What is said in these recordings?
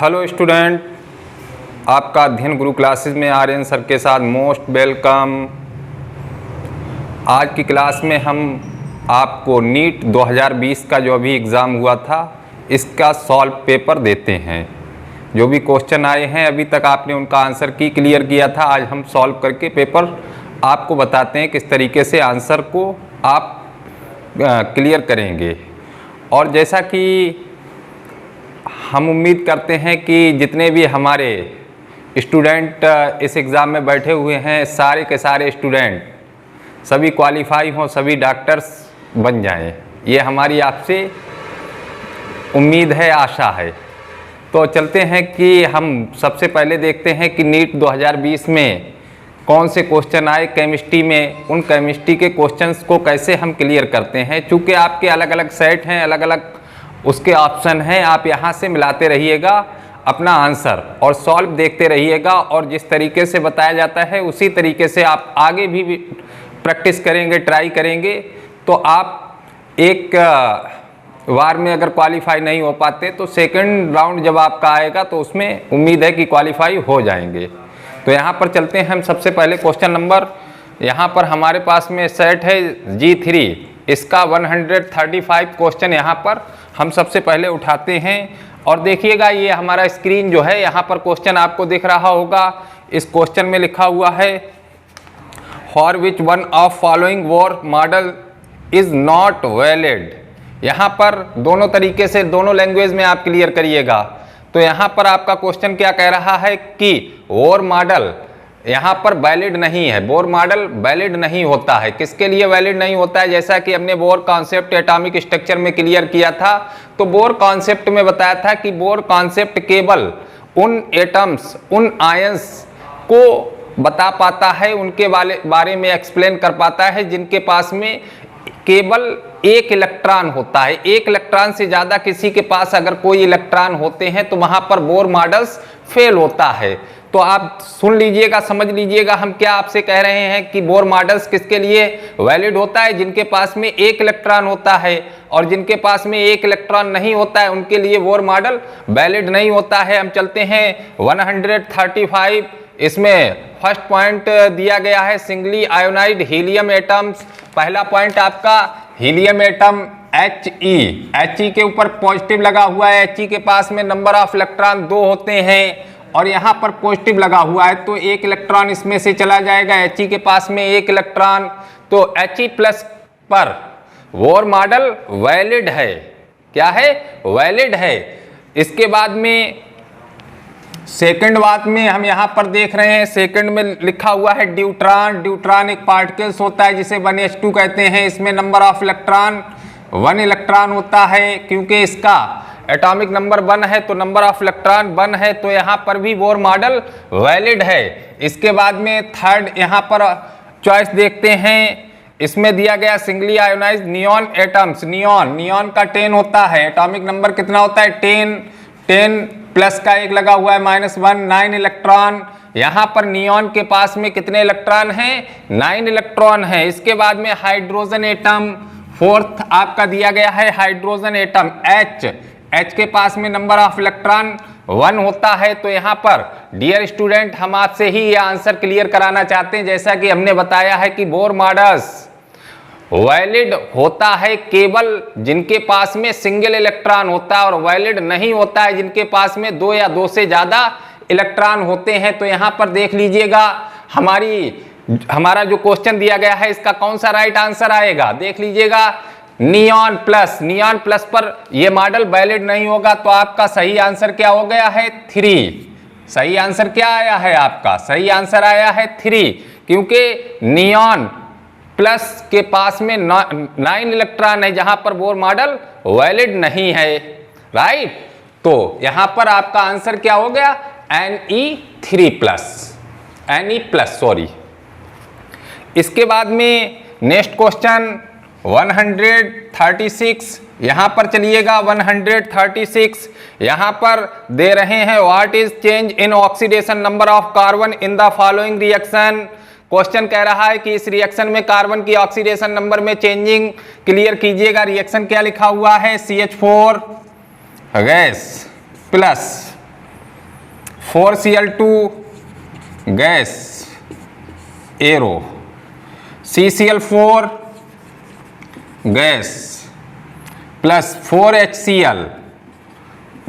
Hello student, आपका अध्ययन गुरु classes में आर्यन सर के साथ मोस्ट वेलकम। आज की क्लास में हम आपको नीट 2020 का जो अभी एग्ज़ाम हुआ था इसका सॉल्व पेपर देते हैं। जो भी क्वेश्चन आए हैं अभी तक आपने उनका आंसर की क्लियर किया था। आज हम सॉल्व करके पेपर आपको बताते हैं किस तरीके से आंसर को आप क्लियर करेंगे। और जैसा कि हम उम्मीद करते हैं कि जितने भी हमारे स्टूडेंट इस एग्ज़ाम में बैठे हुए हैं, सारे के सारे स्टूडेंट सभी क्वालिफाई हों, सभी डॉक्टर्स बन जाएं, ये हमारी आपसे उम्मीद है, आशा है। तो चलते हैं कि हम सबसे पहले देखते हैं कि नीट 2020 में कौन से क्वेश्चन आए केमिस्ट्री में। उन केमिस्ट्री के क्वेश्चंस को कैसे हम क्लियर करते हैं। चूँकि आपके अलग अलग सेट हैं, अलग अलग उसके ऑप्शन हैं, आप यहाँ से मिलाते रहिएगा अपना आंसर और सॉल्व देखते रहिएगा। और जिस तरीके से बताया जाता है उसी तरीके से आप आगे भी प्रैक्टिस करेंगे, ट्राई करेंगे, तो आप एक बार में अगर क्वालिफाई नहीं हो पाते तो सेकंड राउंड जब आपका आएगा तो उसमें उम्मीद है कि क्वालिफाई हो जाएंगे। तो यहाँ पर चलते हैं हम सबसे पहले क्वेश्चन नंबर, यहाँ पर हमारे पास में सेट है G3, इसका 135 क्वेश्चन यहाँ पर हम सबसे पहले उठाते हैं। और देखिएगा ये हमारा स्क्रीन जो है, यहाँ पर क्वेश्चन आपको दिख रहा होगा। इस क्वेश्चन में लिखा हुआ है for which one of following war model is not valid. यहाँ पर दोनों तरीके से दोनों लैंग्वेज में आप क्लियर करिएगा। तो यहाँ पर आपका क्वेश्चन क्या कह रहा है कि वॉर मॉडल यहाँ पर वैलिड नहीं है। बोर मॉडल वैलिड नहीं होता है। किसके लिए वैलिड नहीं होता है? जैसा कि हमने बोर कॉन्सेप्ट एटॉमिक स्ट्रक्चर में क्लियर किया था, तो बोर कॉन्सेप्ट में बताया था कि बोर कॉन्सेप्ट केवल उन एटम्स, उन आयंस को बता पाता है, उनके बारे में एक्सप्लेन कर पाता है जिनके पास में केवल एक इलेक्ट्रॉन होता है। एक इलेक्ट्रॉन से ज़्यादा किसी के पास अगर कोई इलेक्ट्रॉन होते हैं तो वहाँ पर बोर मॉडल्स फेल होता है। तो आप सुन लीजिएगा, समझ लीजिएगा हम क्या आपसे कह रहे हैं कि बोर मॉडल्स किसके लिए वैलिड होता है? जिनके पास में एक इलेक्ट्रॉन होता है, और जिनके पास में एक इलेक्ट्रॉन नहीं होता है उनके लिए बोर मॉडल वैलिड नहीं होता है। हम चलते हैं 135, इसमें फर्स्ट पॉइंट दिया गया है सिंगली आयोनाइड हीलियम एटम्स। पहला पॉइंट आपका हीलियम एटम He के ऊपर पॉजिटिव लगा हुआ है। He के पास में नंबर ऑफ इलेक्ट्रॉन 2 होते हैं और यहाँ पर पॉजिटिव लगा हुआ है तो एक इलेक्ट्रॉन इसमें से चला जाएगा। He के पास में एक इलेक्ट्रॉन, तो He प्लस पर वॉर मॉडल वैलिड है। क्या है? वैलिड है। इसके बाद में सेकंड बात में हम यहाँ पर देख रहे हैं, सेकंड में लिखा हुआ है ड्यूट्रॉन। ड्यूट्रॉन एक पार्टिकल्स होता है जिसे 1s2 कहते हैं। इसमें नंबर ऑफ इलेक्ट्रॉन 1 इलेक्ट्रॉन होता है। क्योंकि इसका एटॉमिक नंबर 1 है तो नंबर ऑफ इलेक्ट्रॉन 1 है, तो यहाँ पर भी बोर मॉडल वैलिड है। इसके बाद में थर्ड यहाँ पर चॉइस देखते हैं, इसमें दिया गया singly ionised neon atoms. Neon का 10 होता है। एटॉमिक नंबर कितना होता है? 10 प्लस का एक लगा हुआ है -1, 9 इलेक्ट्रॉन। यहाँ पर नियॉन के पास में कितने इलेक्ट्रॉन हैं? 9 इलेक्ट्रॉन है। इसके बाद में हाइड्रोजन एटम, फोर्थ आपका दिया गया है हाइड्रोजन एटम H के पास में नंबर ऑफ इलेक्ट्रॉन 1 होता है। तो यहाँ पर डियर स्टूडेंट हम आपसे ही ये आंसर क्लियर कराना चाहते हैं, जैसा कि हमने बताया है कि बोर मॉडल्स वैलिड होता है केवल जिनके पास में सिंगल इलेक्ट्रॉन होता है, और वैलिड नहीं होता है जिनके पास में 2 या 2 से ज़्यादा इलेक्ट्रॉन होते हैं। तो यहाँ पर देख लीजिएगा हमारा जो क्वेश्चन दिया गया है इसका कौन सा राइट आंसर आएगा? देख लीजिएगा, नियॉन प्लस पर यह मॉडल वैलिड नहीं होगा। तो आपका सही आंसर क्या हो गया है? 3। सही आंसर क्या आया है आपका? सही आंसर आया है 3, क्योंकि नियॉन प्लस के पास में 9 इलेक्ट्रॉन है जहां पर बोर मॉडल वैलिड नहीं है। राइट, तो यहां पर आपका आंसर क्या हो गया? Ne+, sorry. इसके बाद में नेक्स्ट क्वेश्चन 136, यहां पर चलिएगा 136। यहां पर दे रहे हैं what is change in oxidation number of carbon in the following reaction. Question कह रहा है कि इस रिएक्शन में कार्बन की ऑक्सीडेशन नंबर में चेंजिंग क्लियर कीजिएगा। रिएक्शन क्या लिखा हुआ है? CH4 gas plus 4Cl2 gas arrow, CCl4 gas plus 4HCl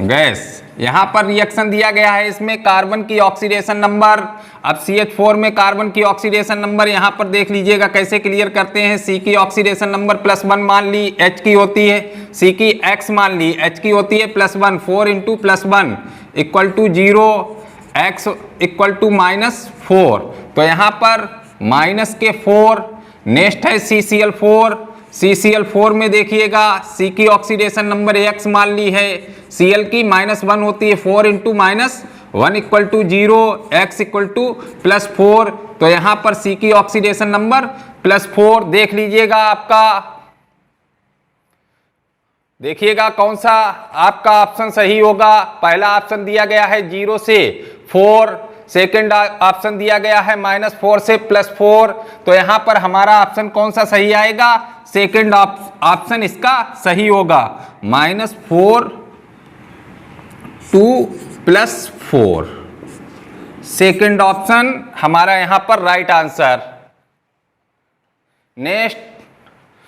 gas. यहाँ पर रिएक्शन दिया गया है, इसमें कार्बन की ऑक्सीडेशन नंबर। अब CH4 में कार्बन की ऑक्सीडेशन नंबर यहाँ पर देख लीजिएगा कैसे क्लियर करते हैं। C की ऑक्सीडेशन नंबर +1 मान ली, H की होती है, C की X मान ली, H की होती है +1, 4 × +1 = 0, X = -4। तो यहाँ पर माइनस के 4। नेक्स्ट है CCl4। CCl4 में देखिएगा C की ऑक्सीडेशन नंबर X मान ली है, Cl की -1 होती है, 4 × -1 = 0, X = +4। तो यहाँ पर C की ऑक्सीडेशन नंबर +4 देख लीजिएगा। आपका देखिएगा कौन सा आपका ऑप्शन सही होगा। पहला ऑप्शन दिया गया है 0 से 4, सेकेंड ऑप्शन दिया गया है -4 से +4। तो यहाँ पर हमारा ऑप्शन कौन सा सही आएगा? सेकेंड ऑप्शन इसका सही होगा, -4 2 +4। सेकेंड ऑप्शन हमारा यहाँ पर राइट आंसर। नेक्स्ट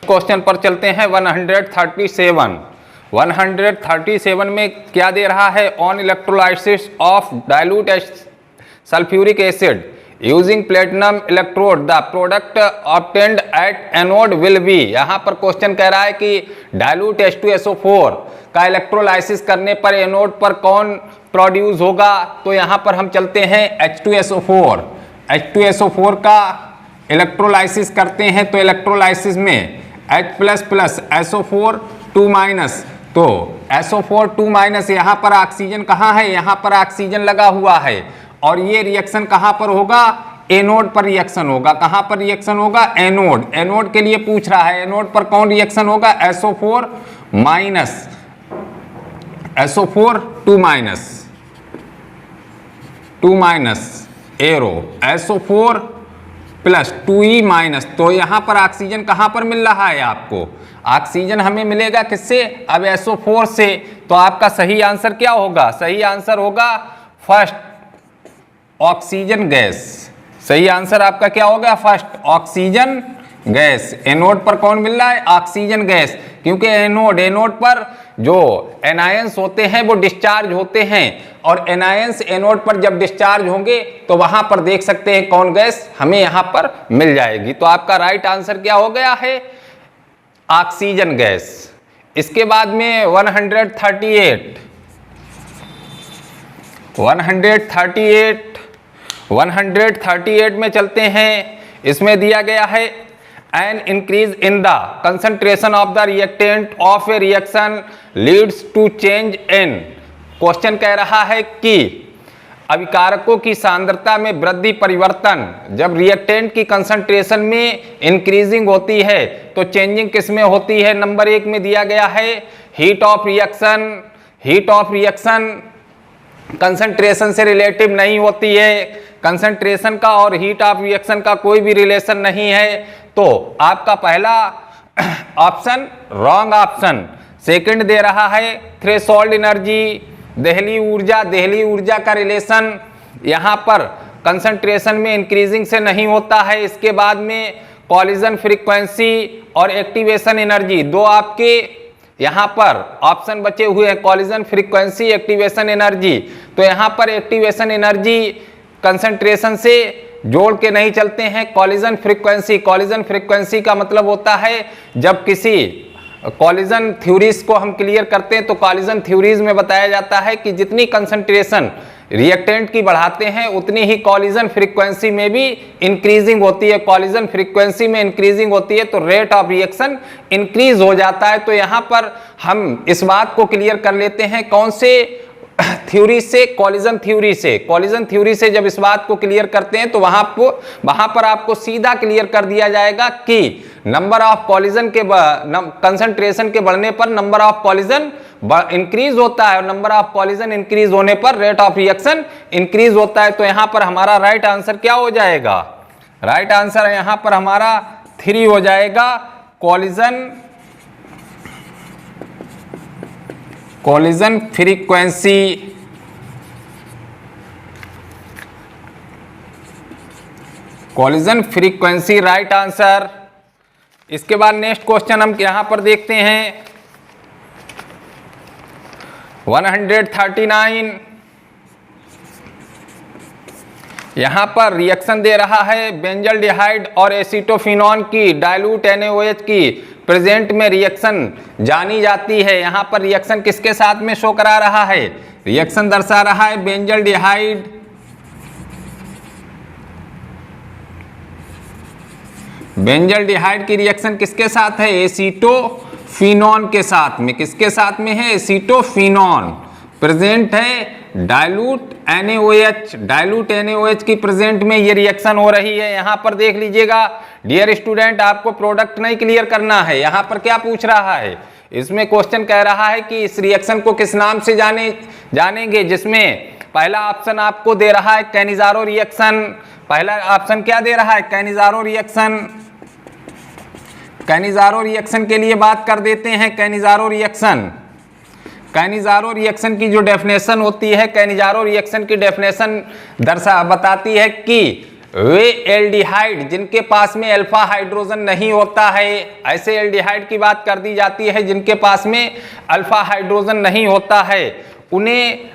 क्वेश्चन पर चलते हैं। 137 में क्या दे रहा है? On electrolysis of dilute sulphuric acid using platinum electrode the product obtained at anode will be. यहाँ पर क्वेश्चन कह रहा है कि डाइल्यूट H2SO4 का इलेक्ट्रोलाइसिस करने पर एनोड पर कौन प्रोड्यूस होगा? तो यहाँ पर हम चलते हैं H2SO4 का इलेक्ट्रोलाइसिस करते हैं। तो इलेक्ट्रोलाइसिस में H++ SO4 2-, तो SO4 2-, यहाँ पर ऑक्सीजन कहाँ है? यहाँ पर ऑक्सीजन लगा हुआ है और ये रिएक्शन कहाँ पर होगा? एनोड पर रिएक्शन होगा। कहाँ पर रिएक्शन होगा? एनोड। एनोड के लिए पूछ रहा है, एनोड पर कौन रिएक्शन होगा? SO4 2-, arrow SO4 + 2E-। तो यहाँ पर ऑक्सीजन कहाँ पर मिल रहा है आपको? ऑक्सीजन हमें मिलेगा किससे? अब SO4 से। तो आपका सही आंसर क्या होगा? सही आंसर होगा फर्स्ट, ऑक्सीजन गैस। सही आंसर आपका क्या होगा? First, oxygen gas. एनोड पर कौन मिल रहा है? Oxygen gas. क्योंकि एनोड पर जो एनायंस होते हैं वो डिस्चार्ज होते हैं और एनायंस एनोड पर जब डिस्चार्ज होंगे तो वहां पर देख सकते हैं कौन गैस हमें यहां पर मिल जाएगी। तो आपका राइट आंसर क्या हो गया है? Oxygen gas. इसके बाद में 138 में चलते हैं। इसमें दिया गया है an increase in the concentration of the reactant of a reaction leads to change in. Question कह रहा है कि अभिकारकों की सांद्रता में वृद्धि परिवर्तन जब रिएक्टेंट की कंसंट्रेशन में इंक्रीजिंग होती है तो चेंजिंग किस में होती है? नंबर 1 में दिया गया है हीट ऑफ रिएक्शन कंसंट्रेशन से रिलेटिव नहीं होती है। कंसंट्रेशन का और हीट ऑफ रिएक्शन का कोई भी रिलेशन नहीं है। तो आपका पहला ऑप्शन रॉन्ग ऑप्शन। सेकंड दे रहा है थ्रेशोल्ड एनर्जी, देहली ऊर्जा का रिलेशन यहाँ पर कंसंट्रेशन में इंक्रीजिंग से नहीं होता है। इसके बाद में कॉलिजन फ्रीक्वेंसी और एक्टिवेशन एनर्जी, दो आपके यहाँ पर ऑप्शन बचे हुए हैं, कॉलिजन फ्रीक्वेंसी, एक्टिवेशन एनर्जी। तो यहाँ पर एक्टिवेशन एनर्जी कंसंट्रेशन से जोड़ के नहीं चलते हैं। कॉलिजन फ्रीक्वेंसी का मतलब होता है जब किसी कॉलिजन थ्योरीज को हम क्लियर करते हैं तो कॉलिजन थ्योरीज में बताया जाता है कि जितनी कंसंट्रेशन रिएक्टेंट की बढ़ाते हैं उतनी ही कॉलिजन फ्रीक्वेंसी में भी इंक्रीजिंग होती है। कॉलिजन फ्रीक्वेंसी में इंक्रीजिंग होती है तो रेट ऑफ रिएक्शन इंक्रीज हो जाता है। तो यहाँ पर हम इस बात को क्लियर कर लेते हैं कौन से थ्योरी से? कॉलिजन थ्योरी से जब इस बात को क्लियर करते हैं तो वहां पर आपको सीधा क्लियर कर दिया जाएगा कि नंबर ऑफ कॉलिजन के कंसंट्रेशन के बढ़ने पर नंबर ऑफ कॉलिजन इंक्रीज होता है और नंबर ऑफ कॉलिजन इंक्रीज होने पर रेट ऑफ रिएक्शन इंक्रीज होता है। तो यहाँ पर हमारा राइट आंसर क्या हो जाएगा? राइट आंसर यहाँ पर हमारा 3 हो जाएगा। Collision frequency collision frequency right answer. इसके बाद नेक्स्ट क्वेश्चन हम यहां पर देखते हैं 139। यहां पर रिएक्शन दे रहा है बेंजल्डिहाइड और एसीटोफिनॉन की डाइल्यूट NaOH की प्रेजेंट में रिएक्शन जानी जाती है। यहां पर रिएक्शन किसके साथ में शो करा रहा है? रिएक्शन दर्शा रहा है बेंजल्डिहाइड की रिएक्शन किसके साथ है? एसीटोफिनॉन के साथ में। किसके साथ में है? एसीटोफिनॉन प्रेजेंट है डाइल्यूट NaOH की प्रेजेंट में ये रिएक्शन हो रही है। यहां पर देख लीजिएगा डियर स्टूडेंट, आपको प्रोडक्ट नहीं क्लियर करना है। यहां पर क्या पूछ रहा है? इसमें क्वेश्चन कह रहा है कि इस रिएक्शन को किस नाम से जानेंगे, जिसमें पहला ऑप्शन आपको दे रहा है कैनिजारो रिएक्शन। पहला ऑप्शन क्या दे रहा है? Cannizzaro reaction. कैनिजारो रिएक्शन के लिए बात कर देते हैं। कैनिजारो रिएक्शन की जो डेफिनेशन होती है, कैनिजारो रिएक्शन की डेफिनेशन बताती है कि वे एल्डिहाइड जिनके पास में अल्फा हाइड्रोजन नहीं होता है, ऐसे एल्डिहाइड की बात कर दी जाती है जिनके पास में अल्फा हाइड्रोजन नहीं होता है, उन्हें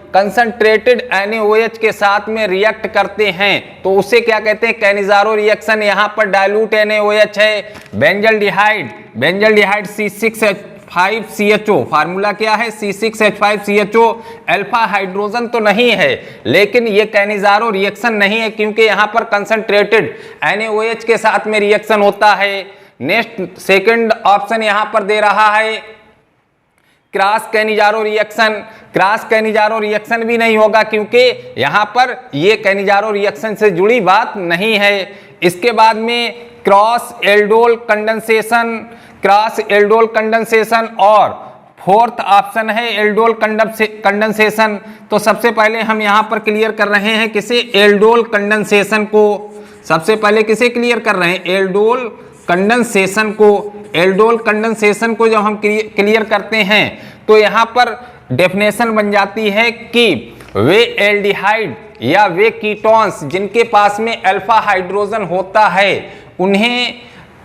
कंसंट्रेटेड NaOH के साथ में रिएक्ट करते हैं तो उसे क्या कहते हैं? Cannizzaro reaction. यहाँ पर डाइल्यूट NaOH है, बेंजल्डिहाइड C6H5CHO, फार्मूला क्या है? C6H5CHO। अल्फा हाइड्रोजन तो नहीं है, लेकिन ये कैनिजारो रिएक्शन नहीं है क्योंकि यहाँ पर कंसंट्रेटेड NaOH के साथ में रिएक्शन होता है। नेक्स्ट सेकंड ऑप्शन यहाँ पर दे रहा है क्रॉस कैनिजारो रिएक्शन भी नहीं होगा क्योंकि यहां पर ये कैनिजारो रिएक्शन से जुड़ी बात नहीं है। इसके बाद में क्रॉस एल्डोल कंडेंसेशन और फोर्थ ऑप्शन है एल्डोल कंडेंसेशन। तो सबसे पहले हम यहां पर क्लियर कर रहे हैं किसे? एल्डोल कंडेंसेशन को। सबसे पहले किसे क्लियर कर रहे हैं? एल्डोल कंडेंसेशन को जब हम क्लियर करते हैं तो यहां पर डेफिनेशन बन जाती है कि वे एल्डिहाइड या वे कीटोन्स जिनके पास में अल्फा हाइड्रोजन होता है, उन्हें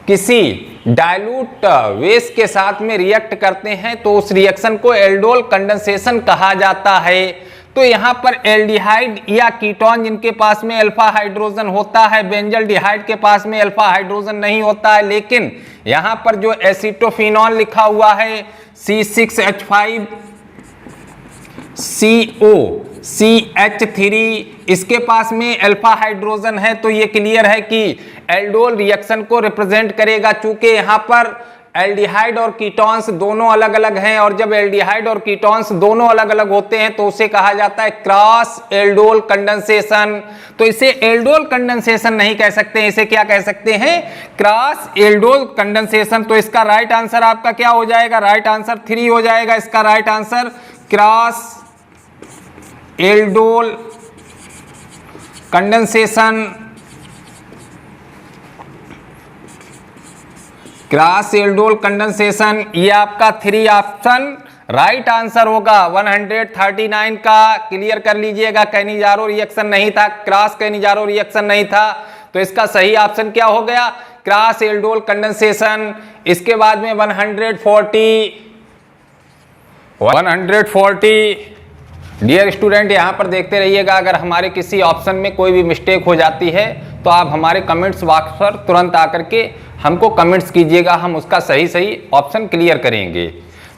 किसी डाइल्यूट बेस के साथ में रिएक्ट करते हैं तो उस रिएक्शन को एल्डोल कंडेंसेशन कहा जाता है। तो यहाँ पर एल्डिहाइड या कीटोन जिनके पास में अल्फा हाइड्रोजन होता है, बेंजल्डिहाइड के पास में अल्फा हाइड्रोजन नहीं होता है, लेकिन यहाँ पर जो एसीटोफिनॉल लिखा हुआ है C6H5COCH3, इसके पास में अल्फा हाइड्रोजन है तो ये क्लियर है कि एल्डोल रिएक्शन को रिप्रेजेंट करेगा। चूंकि यहाँ पर एल्डिहाइड और कीटोन्स दोनों अलग अलग हैं और जब एल्डिहाइड और कीटोन्स दोनों अलग अलग होते हैं तो उसे कहा जाता है क्रॉस एल्डोल कंडेंसेशन। तो इसे एल्डोल कंडेंसेशन नहीं कह सकते, इसे क्या कह सकते हैं? Cross aldol condensation. तो इसका राइट आंसर आपका क्या हो जाएगा? राइट आंसर 3 हो जाएगा। इसका right answer cross aldol condensation. Cross aldol condensation, ये आपका 3 ऑप्शन राइट आंसर होगा। 139 का क्लियर कर लीजिएगा। कैनिजारो रिएक्शन नहीं था, क्रॉस कैनिजारो रिएक्शन नहीं था, तो इसका सही ऑप्शन क्या हो गया? Cross aldol condensation. इसके बाद में 140 डियर स्टूडेंट, यहाँ पर देखते रहिएगा। अगर हमारे किसी ऑप्शन में कोई भी मिस्टेक हो जाती है तो आप हमारे कमेंट्स बॉक्स पर तुरंत आकर के हमको कमेंट्स कीजिएगा, हम उसका सही ऑप्शन क्लियर करेंगे।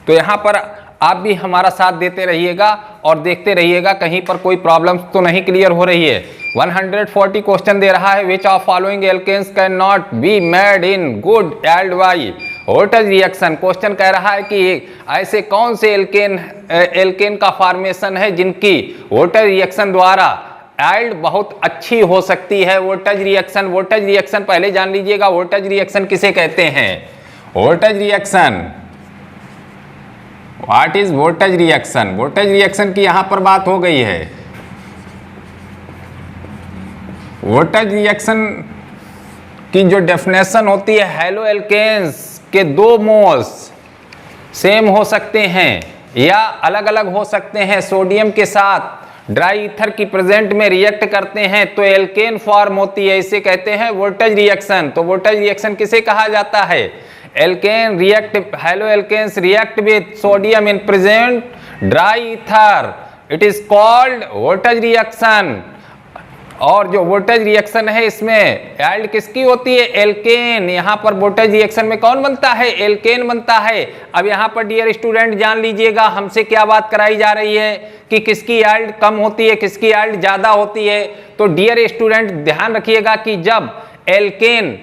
तो यहाँ पर आप भी हमारा साथ देते रहिएगा और देखते रहिएगा कहीं पर कोई प्रॉब्लम तो नहीं क्लियर हो रही है। 140 क्वेश्चन दे रहा है, which of following alkanes can not be made in good yield by voltage reaction. Question कह रहा है कि ऐसे कौन से एल्केन का फॉर्मेशन है जिनकी वोल्टेज रिएक्शन द्वारा एल्ड बहुत अच्छी हो सकती है। वोल्टेज रिएक्शन पहले जान लीजिएगा, वोल्टेज रिएक्शन किसे कहते हैं? Voltage reaction, what is voltage reaction? Voltage reaction की यहां पर बात हो गई है। वोल्टेज रिएक्शन की जो डेफिनेशन होती है, हेलो एल्केन्स के 2 मोल्स सेम हो सकते हैं या अलग अलग हो सकते हैं। सोडियम के साथ ड्राई ईथर की प्रेजेंट में रिएक्ट करते हैं तो एल्केन फॉर्म होती है, इसे कहते हैं वोल्टेज रिएक्शन। तो वोल्टेज रिएक्शन किसे कहा जाता है? Alkane react, halo alkanes react with sodium in present dry ether, it is called voltage reaction. और जो वोल्टेज रिएक्शन है इसमें एल्ड किसकी होती है? एल्केन। यहाँ पर वोल्टेज रिएक्शन में कौन बनता है? एल्केन बनता है। अब यहाँ पर डियर स्टूडेंट जान लीजिएगा हमसे क्या बात कराई जा रही है कि किसकी एल्ड कम होती है, किसकी एल्ड ज्यादा होती है। तो डियर स्टूडेंट ध्यान रखिएगा कि जब एल्केन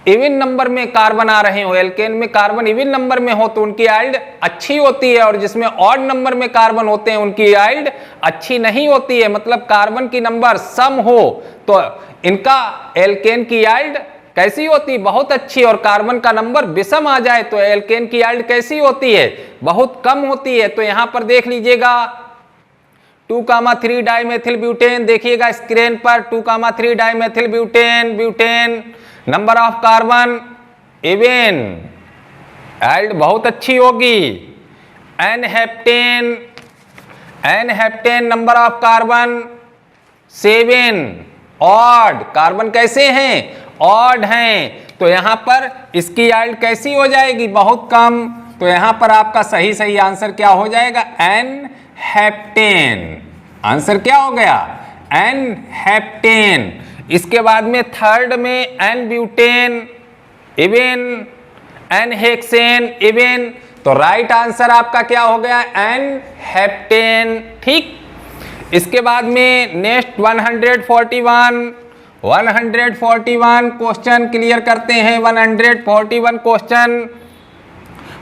इवन नंबर में कार्बन आ रहे हो, एल्केन में कार्बन इवन नंबर में हो तो उनकी एल्ड अच्छी होती है, और जिसमें ऑड नंबर में कार्बन होते हैं उनकी एल्ड अच्छी नहीं होती है। मतलब कार्बन की नंबर सम हो तो इनका एल्केन की एल्ड कैसी होती? बहुत अच्छी। और कार्बन का नंबर विषम आ जाए तो एल्केन की एल्ड कैसी होती है? बहुत कम होती है। तो यहां पर देख लीजिएगा 2,3 डाइमेथिल ब्यूटेन, देखिएगा स्क्रीन पर 2,3 dimethyl butane, butane number of carbon even, yield बहुत अच्छी होगी। N heptane number of carbon 7, odd, carbon कैसे हैं? ऑड हैं। तो यहां पर इसकी एल्ड कैसी हो जाएगी? बहुत कम। तो यहां पर आपका सही आंसर क्या हो जाएगा? N heptane. आंसर क्या हो गया? N heptane. इसके बाद में थर्ड में n butane even, n hexane even. तो राइट आंसर आपका क्या हो गया? N heptane. ठीक। इसके बाद में नेक्स्ट 141 क्वेश्चन क्लियर करते हैं। 141 क्वेश्चन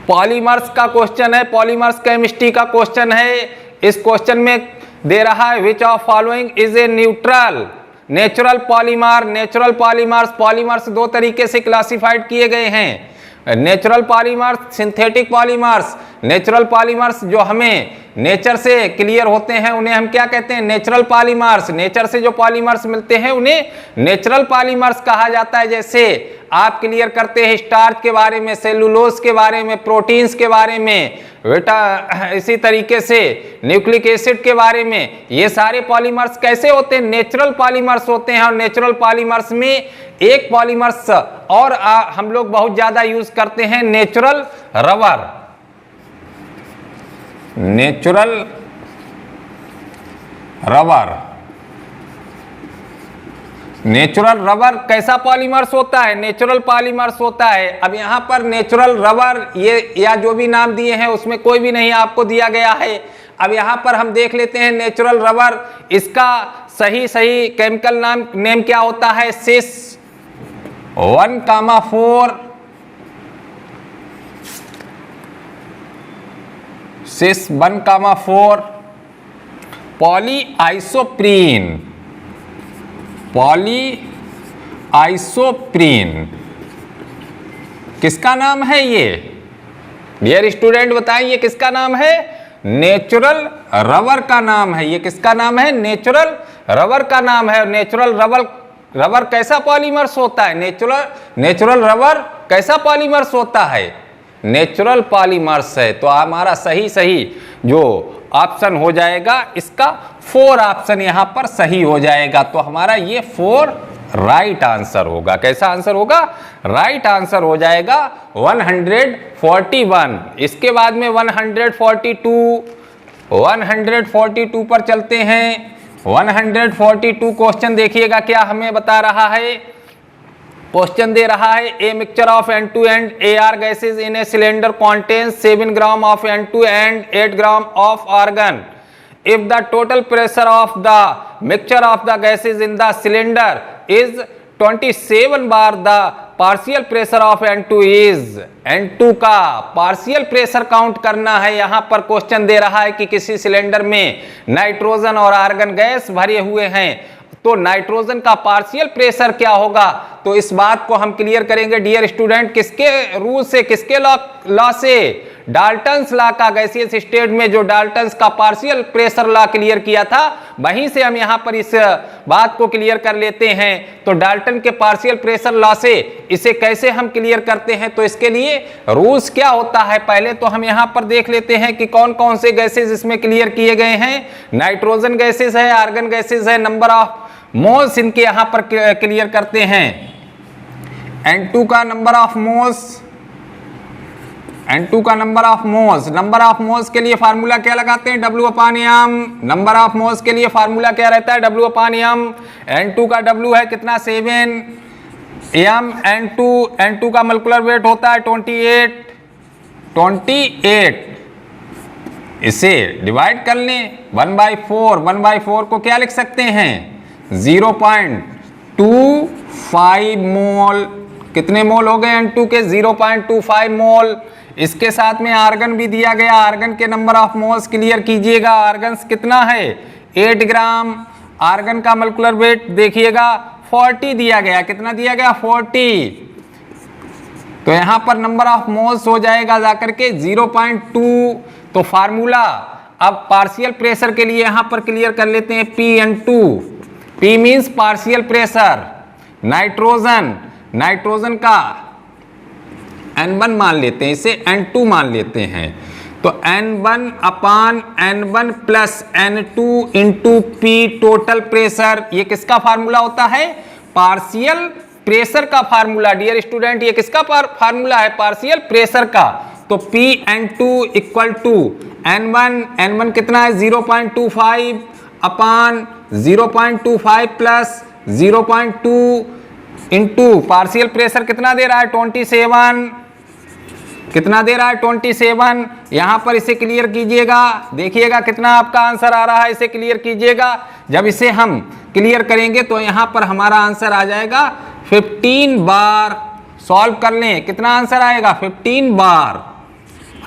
पॉलीमर्स का क्वेश्चन है, पॉलीमर्स केमिस्ट्री का क्वेश्चन है। इस क्वेश्चन में दे रहा है which of following is a natural polymer. Natural polymers, polymers दो तरीके से क्लासिफाइड किए गए हैं, natural polymers, synthetic polymers. Natural polymers जो हमें नेचर से क्लियर होते हैं उन्हें हम क्या कहते हैं? Natural polymers. नेचर से जो पॉलीमर्स मिलते हैं उन्हें नेचुरल पॉलीमर्स कहा जाता है। जैसे आप क्लियर करते हैं स्टार्च के बारे में, सेलुलोज के बारे में, प्रोटीन्स के बारे में, इसी तरीके से न्यूक्लिक एसिड के बारे में। ये सारे पॉलीमर्स कैसे होते हैं? नेचुरल पॉलीमर्स होते हैं। और नेचुरल पॉलीमर्स में एक पॉलीमर्स और हम लोग बहुत ज्यादा यूज करते हैं, natural rubber. Natural rubber, natural rubber कैसा पॉलीमर्स होता है? नेचुरल पॉलीमर्स होता है। अब यहां पर नेचुरल रबर ये या जो भी नाम दिए हैं उसमें कोई भी नहीं आपको दिया गया है। अब यहां पर हम देख लेते हैं नेचुरल रबर, इसका सही केमिकल नेम क्या होता है? सिस 1,4 सिस 1,4 पॉलीआइसोप्रीन, पॉलीआइसोप्रीन किसका नाम है? ये डियर स्टूडेंट बताइए किसका नाम है? नेचुरल रबर का नाम है। ये किसका नाम है? नेचुरल रबर का नाम है। नेचुरल रबर कैसा पॉलीमर्स होता है? नेचुरल रबर कैसा पॉलीमर्स होता है? नेचुरल पॉलीमर्स है। तो हमारा सही जो ऑप्शन हो जाएगा इसका 4 ऑप्शन यहां पर सही हो जाएगा। तो हमारा ये 4 राइट आंसर होगा। कैसा आंसर होगा? राइट आंसर हो जाएगा 141। इसके बाद में 142 पर चलते हैं। 142 क्वेश्चन देखिएगा क्या हमें बता रहा है। क्वेश्चन दे रहा है a mixture of N2 and AR gases in a cylinder contains 7 gram of N2 and 8 gram of argon. If the total pressure of the mixture of the gases in the cylinder is 27 bar, the partial pressure of N2 is, N2 का partial pressure count करना है। यहां पर question दे रहा है कि किसी सिलेंडर में नाइट्रोजन और आर्गन गैस भरे हुए हैं तो नाइट्रोजन का पार्शियल प्रेशर क्या होगा? तो इस बात को हम क्लियर करेंगे डियर स्टूडेंट किसके रूल से, किसके लॉ से? डाल्टन्स लॉ का गैसियस स्टेट में जो डाल्टन्स का पार्शियल प्रेशर लॉ क्लियर किया था, वहीं से हम यहाँ पर इस बात को क्लियर कर लेते हैं। तो डाल्टन के पार्शियल प्रेशर लॉ से इसे कैसे हम क्लियर करते हैं, तो इसके लिए रूल्स क्या होता है पहले तो हम यहाँ पर देख लेते हैं कि कौन कौन से गैसेज इसमें क्लियर किए गए हैं। नाइट्रोजन गैसेज है, आर्गन गैसेज है, नंबर ऑफ मोल्स इनके यहाँ पर क्लियर करते हैं। N2 का नंबर ऑफ मोल्स, N2 का number of moles, number of moles के लिए फार्मूला क्या लगाते हैं, W/M। नंबर ऑफ मोल्स के लिए फार्मूला क्या रहता है, W/M। N2 का W है कितना 7 m, N2 का मोलेकुलर वेट होता है 28। इसे डिवाइड कर लें 1/4 को क्या लिख सकते हैं 0.25 मोल। कितने मोल हो गए N2 के 0.25 मोल। इसके साथ में आर्गन भी दिया गया, आर्गन के नंबर ऑफ मोल्स क्लियर कीजिएगा। आर्गन कितना है 8 ग्राम। आर्गन का मोलेकुलर वेट देखिएगा 40 दिया गया, कितना दिया गया 40। तो यहां पर नंबर ऑफ मोल्स हो जाएगा जाकर के 0.2। तो फार्मूला अब पार्शियल प्रेशर के लिए यहां पर क्लियर कर लेते हैं PN2। P means partial pressure. Nitrogen का N1 मान लेते हैं, इसे N2 मान लेते हैं। तो N1/N1 plus N2 into P total pressure, ये किसका फार्मूला होता है, पार्शियल प्रेशर का फार्मूला। डियर स्टूडेंट, ये किसका फार्मूला है, पार्शियल प्रेशर का। तो PN2 इक्वल टू N1 कितना है 0.25 अपान 0.25 प्लस 0.2 इंटू पार्शियल प्रेशर कितना दे रहा है 27। कितना दे रहा है 27। यहां पर इसे क्लियर कीजिएगा, देखिएगा कितना आपका आंसर आ रहा है, इसे क्लियर कीजिएगा। जब इसे हम क्लियर करेंगे तो यहां पर हमारा आंसर आ जाएगा 15 बार। सॉल्व कर लें, कितना आंसर आएगा 15 बार।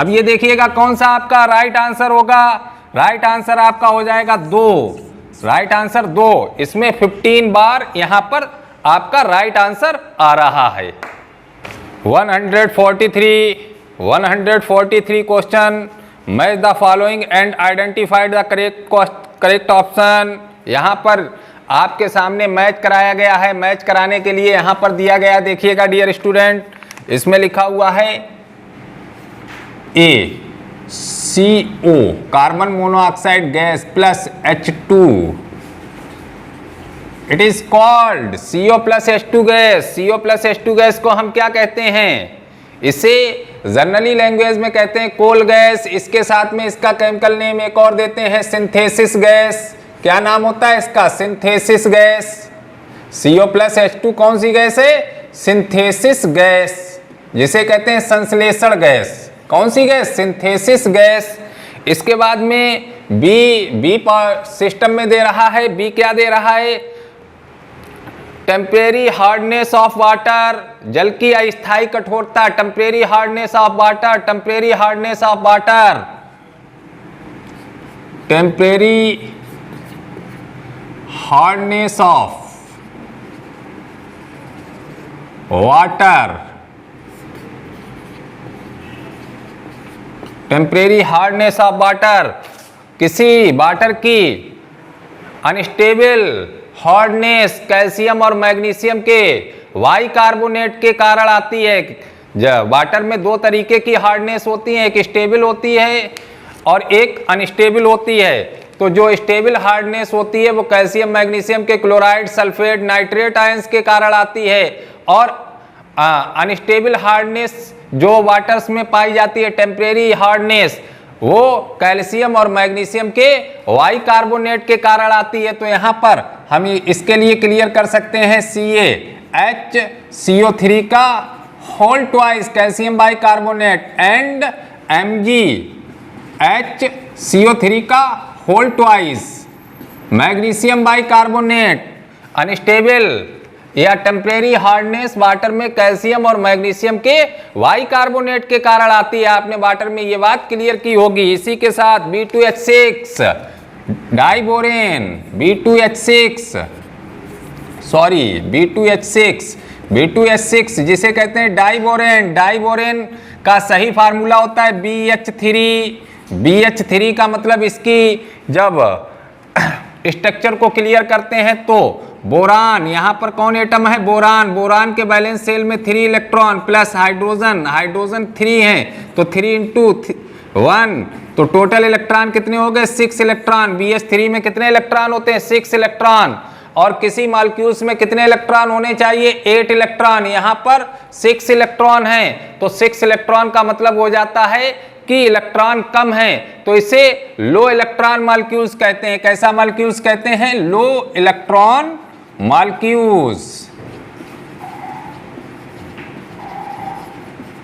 अब ये देखिएगा कौन सा आपका राइट आंसर होगा। राइट आंसर आपका हो जाएगा 2। Right answer 2। इसमें 15 बार यहां पर आपका राइट आंसर आ रहा है। 143 question, match the following and identified the correct option. यहां पर आपके सामने मैच कराया गया है। मैच कराने के लिए यहां पर दिया गया, देखिएगा डियर स्टूडेंट, इसमें लिखा हुआ है ACO carbon monoxide gas plus H2, it is called CO plus H2 gas. CO plus H2 gas को हम क्या कहते हैं, इसे जनरली लैंग्वेज में कहते हैं कोल गैस। इसके साथ में इसका केमिकल नेम एक और देते हैं सिंथेसिस गैस। क्या नाम होता है इसका, synthesis gas. CO plus H2 कौन सी गैस है, सिंथेसिस गैस, जिसे कहते हैं संश्लेषण गैस। कौन सी गैस, सिंथेसिस गैस। इसके बाद में बी सिस्टम में दे रहा है, बी क्या दे रहा है, टेम्परेरी हार्डनेस ऑफ वाटर, जल की अस्थायी कठोरता। Temporary hardness of water, temporary hardness of water, temporary hardness of water, temporary hardness of water, किसी वाटर की अनस्टेबल हार्डनेस कैल्शियम और मैग्नीशियम के वाई कार्बोनेट के कारण आती है। वाटर में दो तरीके की हार्डनेस होती है, एक स्टेबल होती है और एक अनस्टेबल होती है। तो जो स्टेबल हार्डनेस होती है वो कैल्शियम मैग्नीशियम के क्लोराइड सल्फेट नाइट्रेट आयंस के कारण आती है, और अनस्टेबल हार्डनेस जो वाटर्स में पाई जाती है, टेम्परेरी हार्डनेस, वो कैल्शियम और मैग्नीशियम के वाई कार्बोनेट के कारण आती है। तो यहाँ पर हम इसके लिए क्लियर कर सकते हैं CaHCO3 का whole twice calcium bicarbonate and MgHCO3 का whole twice magnesium bicarbonate. Unstable या टेम्परेरी हार्डनेस वाटर में कैल्शियम और मैग्नीशियम के वाई कार्बोनेट के कारण आती है। आपने वाटर में ये बात क्लियर की होगी। इसी के साथ B2H6 डाइबोरेन, B2H6 B2H6 जिसे कहते हैं डाइबोरेन। डाइबोरेन का सही फार्मूला होता है BH3। BH3 का मतलब इसकी जब स्ट्रक्चर को क्लियर करते हैं तो बोरान, यहाँ पर कौन एटम है? बोरान। बोरान के बैलेंस शेल में 3 इलेक्ट्रॉन प्लस हाइड्रोजन, हाइड्रोजन 3 है तो 3 इंटू 1, तो टोटल इलेक्ट्रॉन कितने हो गए? 6 इलेक्ट्रॉन। BH3 में कितने इलेक्ट्रॉन होते हैं? 6 इलेक्ट्रॉन। और किसी मॉलिक्यूल्स में कितने इलेक्ट्रॉन होने चाहिए? 8 इलेक्ट्रॉन। यहाँ पर 6 इलेक्ट्रॉन है तो 6 इलेक्ट्रॉन का मतलब हो जाता है कि इलेक्ट्रॉन कम है, तो इसे लो इलेक्ट्रॉन मॉलिक्यूल्स कहते हैं। कैसा मॉलिक्यूल्स कहते हैं? Low electron molecules.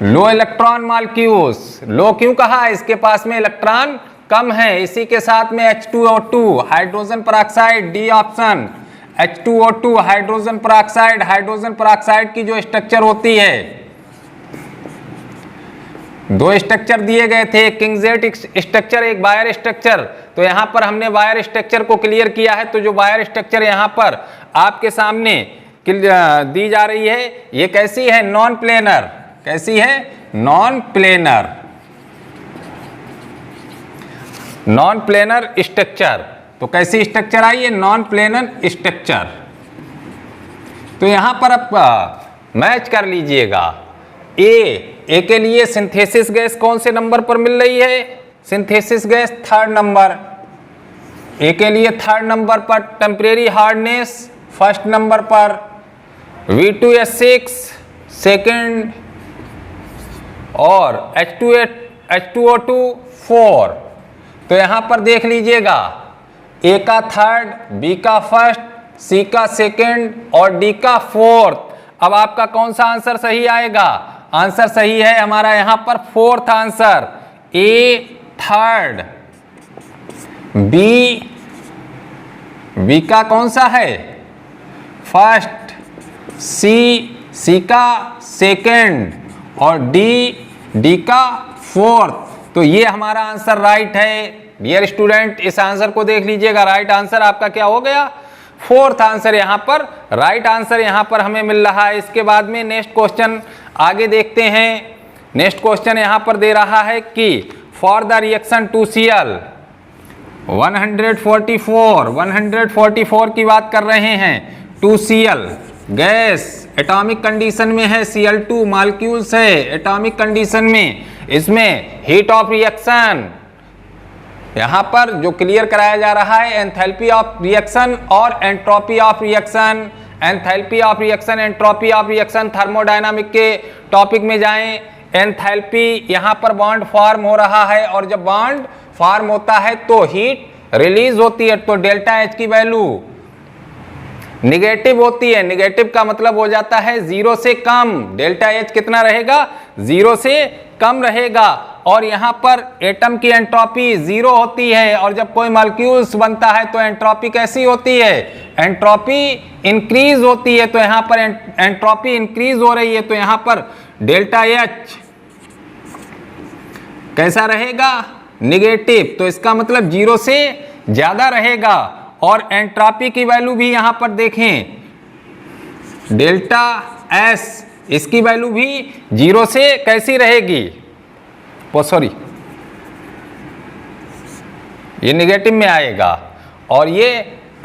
Low electron molecules. लो क्यों कहा? इसके पास में इलेक्ट्रॉन कम है। इसी के साथ में H2O2 hydrogen peroxide, D option. H2O2 hydrogen peroxide. Hydrogen peroxide की जो स्ट्रक्चर होती है, 2 स्ट्रक्चर दिए गए थे, एक किंगजेट स्ट्रक्चर, एक वायर स्ट्रक्चर। तो यहाँ पर हमने वायर स्ट्रक्चर को क्लियर किया है। तो जो वायर स्ट्रक्चर यहाँ पर आपके सामने दी जा रही है, ये कैसी है? Non planar. कैसी है? Non planar. Non planar structure. तो कैसी स्ट्रक्चर आई है? Non planar structure. तो यहाँ पर आप मैच कर लीजिएगा। ए के लिए सिंथेसिस गैस कौन से नंबर पर मिल रही है? Synthesis gas 3rd number. ए के लिए 3rd नंबर पर। टेम्परेरी हार्डनेस 1st नंबर पर। V2H6 2nd और H2O2 4। तो यहां पर देख लीजिएगा, ए का 3rd, बी का 1st, सी का 2nd और डी का 4th। अब आपका कौन सा आंसर सही आएगा? आंसर सही है हमारा यहां पर 4th आंसर। ए 3rd, बी का कौन सा है? 1st, सी का 2nd और डी का 4th। तो ये हमारा आंसर राइट है। डियर स्टूडेंट, इस आंसर को देख लीजिएगा। राइट आंसर आपका क्या हो गया? 4th आंसर यहाँ पर राइट आंसर यहाँ पर हमें मिल रहा है। इसके बाद में नेक्स्ट क्वेश्चन आगे देखते हैं। नेक्स्ट क्वेश्चन यहाँ पर दे रहा है कि फॉर द रिएक्शन 2Cl 144 की बात कर रहे हैं। 2Cl गैस एटॉमिक कंडीशन में है, Cl2 मॉलिक्यूल्स है एटॉमिक कंडीशन में। इसमें हीट ऑफ रिएक्शन यहाँ पर जो क्लियर कराया जा रहा है, एंथैल्पी ऑफ रिएक्शन और entropy of reaction. Enthalpy of reaction, entropy of reaction, thermodynamic के टॉपिक में जाएं। एंथैल्पी यहाँ पर बॉन्ड फॉर्म हो रहा है और जब बॉन्ड फॉर्म होता है तो हीट रिलीज होती है, तो डेल्टा H की वैल्यू निगेटिव होती है। निगेटिव का मतलब हो जाता है 0 से कम। डेल्टा H कितना रहेगा? 0 से कम रहेगा। और यहाँ पर एटम की एंट्रोपी 0 होती है और जब कोई मॉलिक्यूल्स बनता है तो एंट्रोपी कैसी होती है? एंट्रोपी इंक्रीज होती है। तो यहाँ पर एंट्रोपी इंक्रीज हो रही है, तो यहाँ पर डेल्टा H कैसा रहेगा? निगेटिव। तो इसका मतलब 0 से ज्यादा रहेगा। और एंट्रोपी की वैल्यू भी यहां पर देखें, डेल्टा S, इसकी वैल्यू भी 0 से कैसी रहेगी? सॉरी, ये निगेटिव में आएगा और ये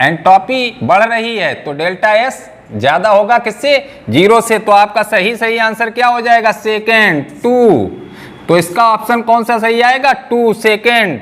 एंट्रोपी बढ़ रही है, तो डेल्टा S ज्यादा होगा किससे? 0 से। तो आपका सही आंसर क्या हो जाएगा? 2nd 2। तो इसका ऑप्शन कौन सा सही आएगा? 2 2nd।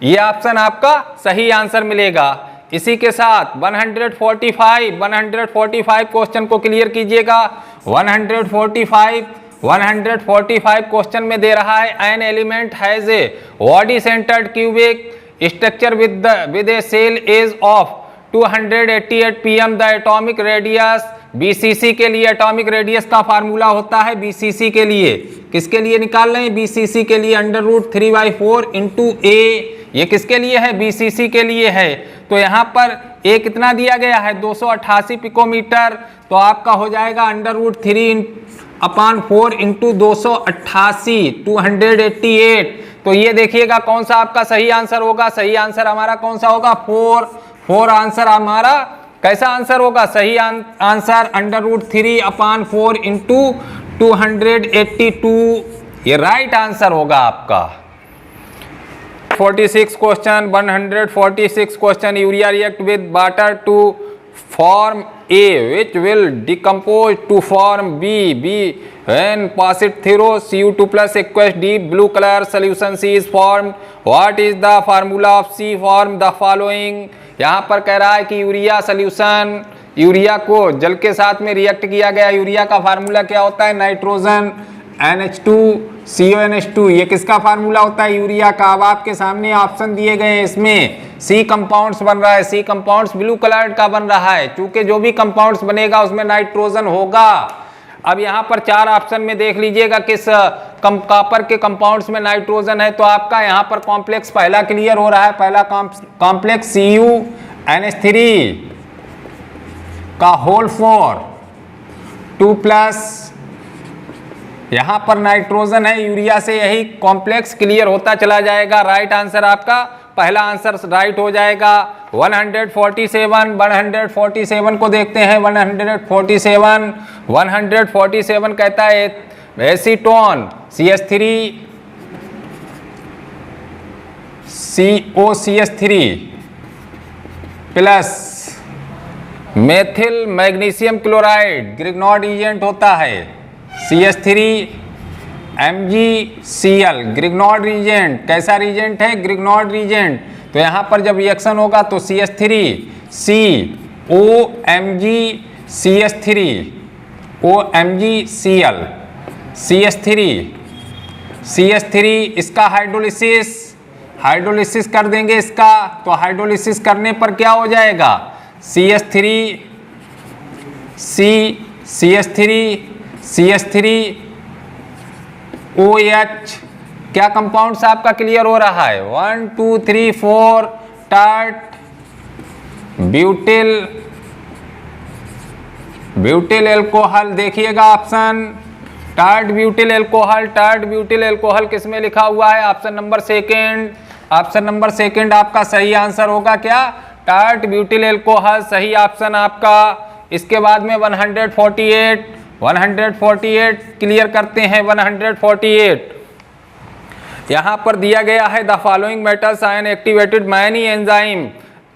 ये ऑप्शन आपका सही आंसर मिलेगा। इसी के साथ 145 क्वेश्चन को क्लियर कीजिएगा। 145 क्वेश्चन में दे रहा है an element has a body centred cubic structure with a cell edge of 288 pm the atomic radius. BCC के लिए एटॉमिक रेडियस का फार्मूला होता है बीसीसी के लिए, किसके लिए निकाल रहे हैं? बीसीसी के लिए √3/4 × A। ये किसके लिए है? बीसीसी के लिए है। तो यहाँ पर A कितना दिया गया है? 288 पिकोमीटर। तो आपका हो जाएगा √3/4 × 288 288। तो ये देखिएगा कौन सा आपका सही आंसर होगा। सही आंसर हमारा कौन सा होगा? 4 आंसर हमारा कैसा आंसर होगा? सही आंसर √3/4 इंटू 282, ये राइट आंसर होगा आपका। 46 question, 146 question. Urea react with water to form A which will decompose to form B when pass it through Cu2 plus aqueous deep blue color solution C is formed. What is the formula of C form the following? यहाँ पर कह रहा है कि urea solution, urea को जल के साथ में रिएक्ट किया गया, यूरिया का फार्मूला क्या होता है? नाइट्रोजन NH2 CONH2, ये किसका फार्मूला होता है? यूरिया का। अब आपके सामने ऑप्शन दिए गए हैं, इसमें सी कंपाउंड्स बन रहा है, सी कंपाउंड्स ब्लू कलर का बन रहा है, क्योंकि जो भी कंपाउंड्स बनेगा उसमें नाइट्रोजन होगा। अब यहाँ पर 4 ऑप्शन में देख लीजिएगा किस कॉपर के कंपाउंड्स में नाइट्रोजन है, तो आपका यहाँ पर कॉम्प्लेक्स पहला क्लियर हो रहा है। पहला कॉम्प्लेक्स CuNH3 का होल 4 2+ यहाँ पर नाइट्रोजन है, यूरिया से यही कॉम्प्लेक्स क्लियर होता चला जाएगा। राइट आंसर आपका पहला आंसर राइट हो जाएगा। 147 को देखते हैं। 147 कहता है acetone COCH3 plus methyl magnesium chloride Grignard agent होता है। CH3 MgCl ग्रिग्नॉड रिएजेंट, कैसा रिएजेंट है? Grignard reagent. तो यहाँ पर जब रिएक्शन होगा तो CH3 COMgCl इसका हाइड्रोलिसिस कर देंगे इसका, तो हाइड्रोलिसिस करने पर क्या हो जाएगा? CH3OH, क्या कंपाउंड्स आपका क्लियर हो रहा है? 1 2 3 4 टार्ट ब्यूटिल एल्कोहल। देखिएगा ऑप्शन टार्ट ब्यूटिल एल्कोहल किस में लिखा हुआ है? ऑप्शन नंबर सेकंड आपका सही आंसर होगा। क्या? टार्ट ब्यूटिल एल्कोहल सही ऑप्शन आपका। इसके बाद में 148 क्लियर करते हैं। 148 यहाँ पर दिया गया है the following metals ion activated many enzyme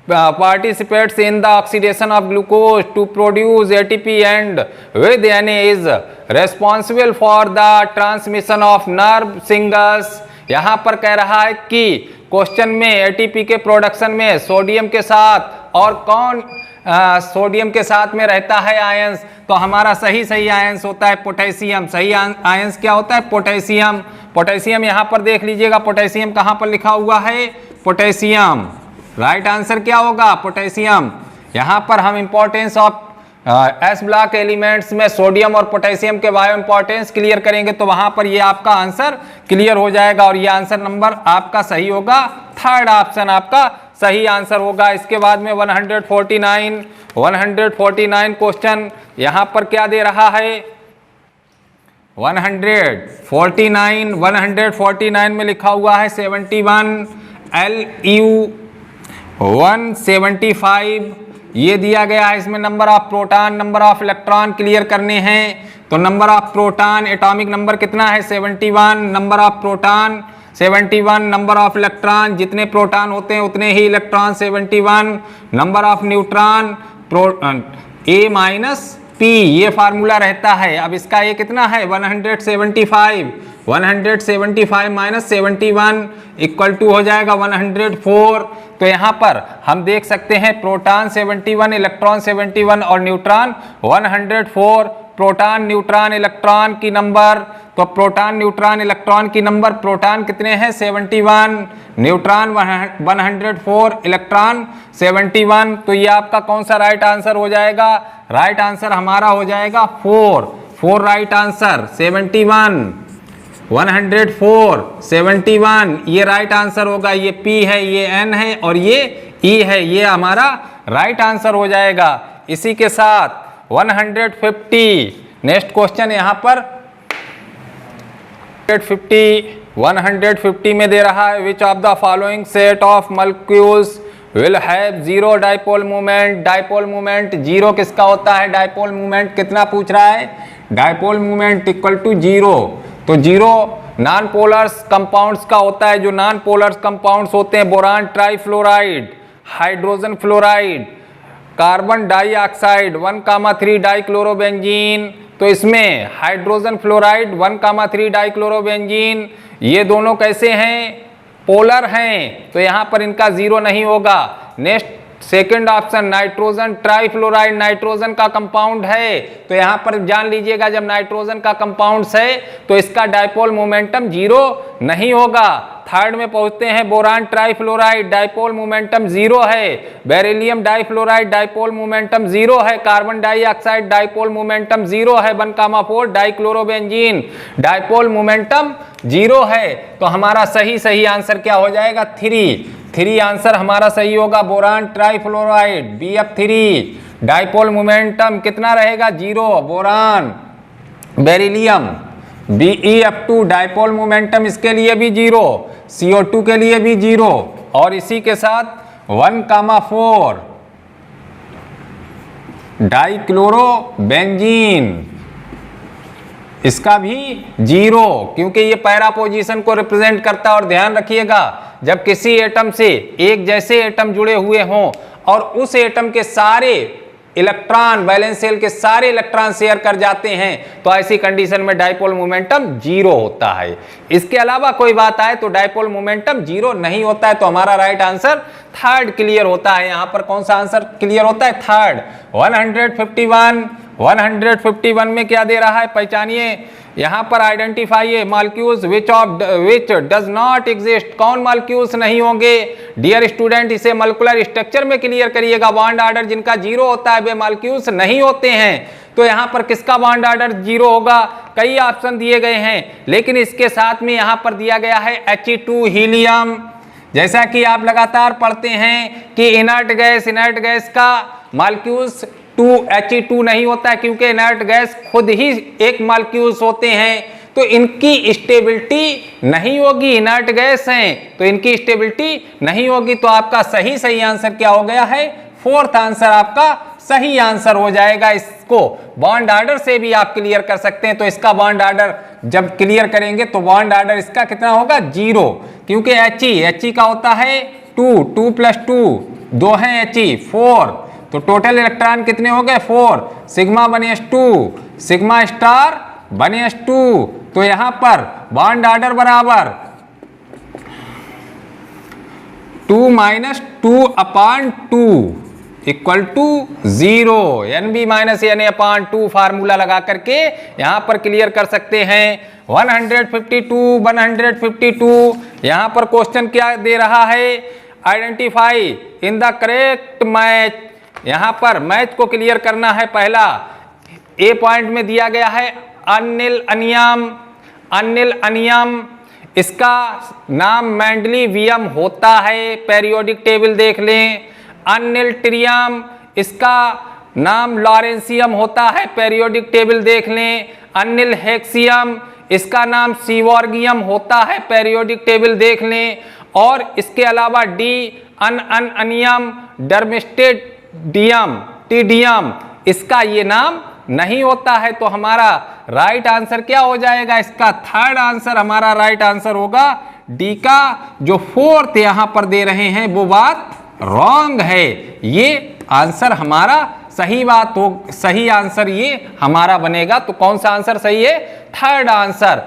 participates in the oxidation of glucose to produce ATP and with Na is responsible for the transmission of nerve signals। यहाँ पर कह रहा है कि क्वेश्चन में ATP के प्रोडक्शन में सोडियम के साथ और कौन सोडियम के साथ में रहता है आयंस, तो हमारा सही आयंस होता है पोटेशियम। सही आयंस क्या होता है? पोटेशियम यहाँ पर देख लीजिएगा, पोटेशियम कहाँ पर लिखा हुआ है? पोटेशियम। राइट आंसर क्या होगा? पोटेशियम। यहाँ पर हम importance of S block elements में सोडियम और पोटेशियम के बायो इंपॉर्टेंस क्लियर करेंगे, तो वहां पर ये आपका आंसर क्लियर हो जाएगा और ये आंसर नंबर आपका सही होगा। थर्ड ऑप्शन आपका सही आंसर होगा। इसके बाद में 149 क्वेश्चन यहाँ पर क्या दे रहा है? 149 में लिखा हुआ है 71 Lu 175 ये दिया गया है। इसमें number of proton, number of electron clear करने हैं, तो number of proton atomic number कितना है? 71 number of proton 71, number of electron जितने प्रोटॉन होते हैं उतने ही electron 71, number of neutron A minus P ये फार्मूला रहता है। अब इसका ये कितना है? 175 माइनस 71 इक्वल टू हो जाएगा 104। तो यहाँ पर हम देख सकते हैं प्रोटॉन 71, इलेक्ट्रॉन 71 और न्यूट्रॉन 104। प्रोटॉन न्यूट्रॉन इलेक्ट्रॉन की नंबर, तो प्रोटॉन न्यूट्रॉन इलेक्ट्रॉन की नंबर, प्रोटॉन कितने हैं? 71, न्यूट्रॉन 104, इलेक्ट्रॉन 71। तो ये आपका कौन सा राइट आंसर हो जाएगा? राइट आंसर हमारा हो जाएगा 4 राइट आंसर। 71 104 71 ये राइट आंसर होगा। ये P है, ये N है और ये E है, ये हमारा राइट आंसर हो जाएगा। इसी के साथ 150 नेक्स्ट क्वेश्चन यहाँ पर 150 में दे रहा है which of the following set of molecules will have zero dipole moment. Dipole moment zero किसका होता है? डाइपोल मोमेंट कितना पूछ रहा है? Dipole moment equal to zero. तो जीरो नॉन पोलर्स कंपाउंड्स का होता है। जो नॉन पोलर्स कंपाउंड्स होते हैं, boron trifluoride, hydrogen fluoride, carbon dioxide 1,3 dichlorobenzene. तो इसमें हाइड्रोजन फ्लोराइड 1,3 डाइक्लोरोबेंजीन, ये दोनों कैसे हैं? पोलर हैं, तो यहां पर इनका जीरो नहीं होगा। Next second option, nitrogen trifluoride, nitrogen का कंपाउंड है, तो यहां पर जान लीजिएगा जब नाइट्रोजन का कंपाउंड है तो इसका डाइपोल मोमेंटम जीरो नहीं होगा। थर्ड में पहुंचते हैं, boron trifluoride, dipole momentum zero है। Beryllium difluoride, dipole momentum zero है। Carbon dioxide, dipole momentum zero है। 1,4 डाइक्लोरोबेंजीन, डाइपोल मोमेंटम जीरो है। तो हमारा सही आंसर क्या हो जाएगा? 3 आंसर हमारा सही होगा। Boron trifluoride BF3, dipole momentum कितना रहेगा? Zero. Boron beryllium BeF2, dipole momentum इसके लिए भी जीरो, CO2 के लिए भी जीरो, और इसी के साथ 1,4 डाइक्लोरोबेंजीन, इसका भी जीरो, क्योंकि ये पैरा पोजीशन को रिप्रेजेंट करता है। और ध्यान रखिएगा, जब किसी एटम से एक जैसे एटम जुड़े हुए हों और उस एटम के सारे इलेक्ट्रॉन, वैलेंस शेल के सारे इलेक्ट्रॉन शेयर कर जाते हैं, तो ऐसी कंडीशन में डाइपोल मोमेंटम जीरो होता है। इसके अलावा कोई बात आए तो डाइपोल मोमेंटम जीरो नहीं होता है। तो हमारा राइट आंसर थर्ड क्लियर होता है। यहां पर कौन सा आंसर क्लियर होता है? थर्ड। 151 में क्या दे रहा है? पहचानिए। यहां पर identify A molecules which does not exist. कौन मॉलिक्यूल्स नहीं होंगे? डियर स्टूडेंट, इसे मॉलिक्यूलर स्ट्रक्चर में क्लियर करिएगा। बॉन्ड ऑर्डर जिनका जीरो होता है वे मॉलिक्यूल्स नहीं होते हैं। तो यहां पर किसका बॉन्ड ऑर्डर जीरो होगा? कई ऑप्शन दिए गए हैं, लेकिन इसके साथ में यहां पर दिया गया है He2 हीलियम। जैसा कि आप लगातार पढ़ते हैं कि इनर्ट गैस का मॉलिक्यूल्स He2 नहीं होता है, क्योंकि इनर्ट गैस खुद ही एक मॉलिक्यूल्स होते हैं, तो इनकी स्टेबिलिटी नहीं होगी। इनर्ट गैस हैं तो इनकी स्टेबिलिटी नहीं होगी। तो आपका सही आंसर क्या हो गया है? फोर्थ आंसर आपका सही आंसर हो जाएगा। इसको बॉन्ड ऑर्डर से भी आप क्लियर कर सकते हैं। तो इसका बॉन्ड ऑर्डर जब क्लियर करेंगे तो बॉन्ड ऑर्डर इसका कितना होगा? जीरो, क्योंकि He का होता है 2 + 2, 2 है He, 4, तो टोटल इलेक्ट्रॉन कितने हो गए? 4। Sigma 1s2, sigma star 1s2, तो यहां पर बॉन्ड ऑर्डर बराबर 2 - 2/2 equal to 0। NB - NA/2 formula लगा करके यहां पर क्लियर कर सकते हैं। 152 यहां पर क्वेश्चन क्या दे रहा है? Identify in the correct match. यहां पर मैच को क्लियर करना है। पहला ए पॉइंट में दिया गया है अनिल अनियम, इसका नाम मेंडलीवियम होता है, पेरियोडिक टेबल देख लें। अनिल ट्रियम, इसका नाम लॉरेंसियम होता है, पेरियोडिक टेबल देख लें। अनिल हेक्सियम, इसका नाम सीवॉर्गियम होता है, पेरियोडिक टेबल देख लें। और इसके अलावा अनियम डर्मिस्टेडियम टीडियम, इसका ये नाम नहीं होता है। तो हमारा राइट आंसर क्या हो जाएगा? इसका थर्ड आंसर हमारा राइट आंसर होगा डी का। जो फोर्थ यहां पर दे रहे हैं वो बात रॉन्ग है। ये आंसर हमारा सही आंसर ये हमारा बनेगा। तो कौन सा आंसर सही है? Third answer.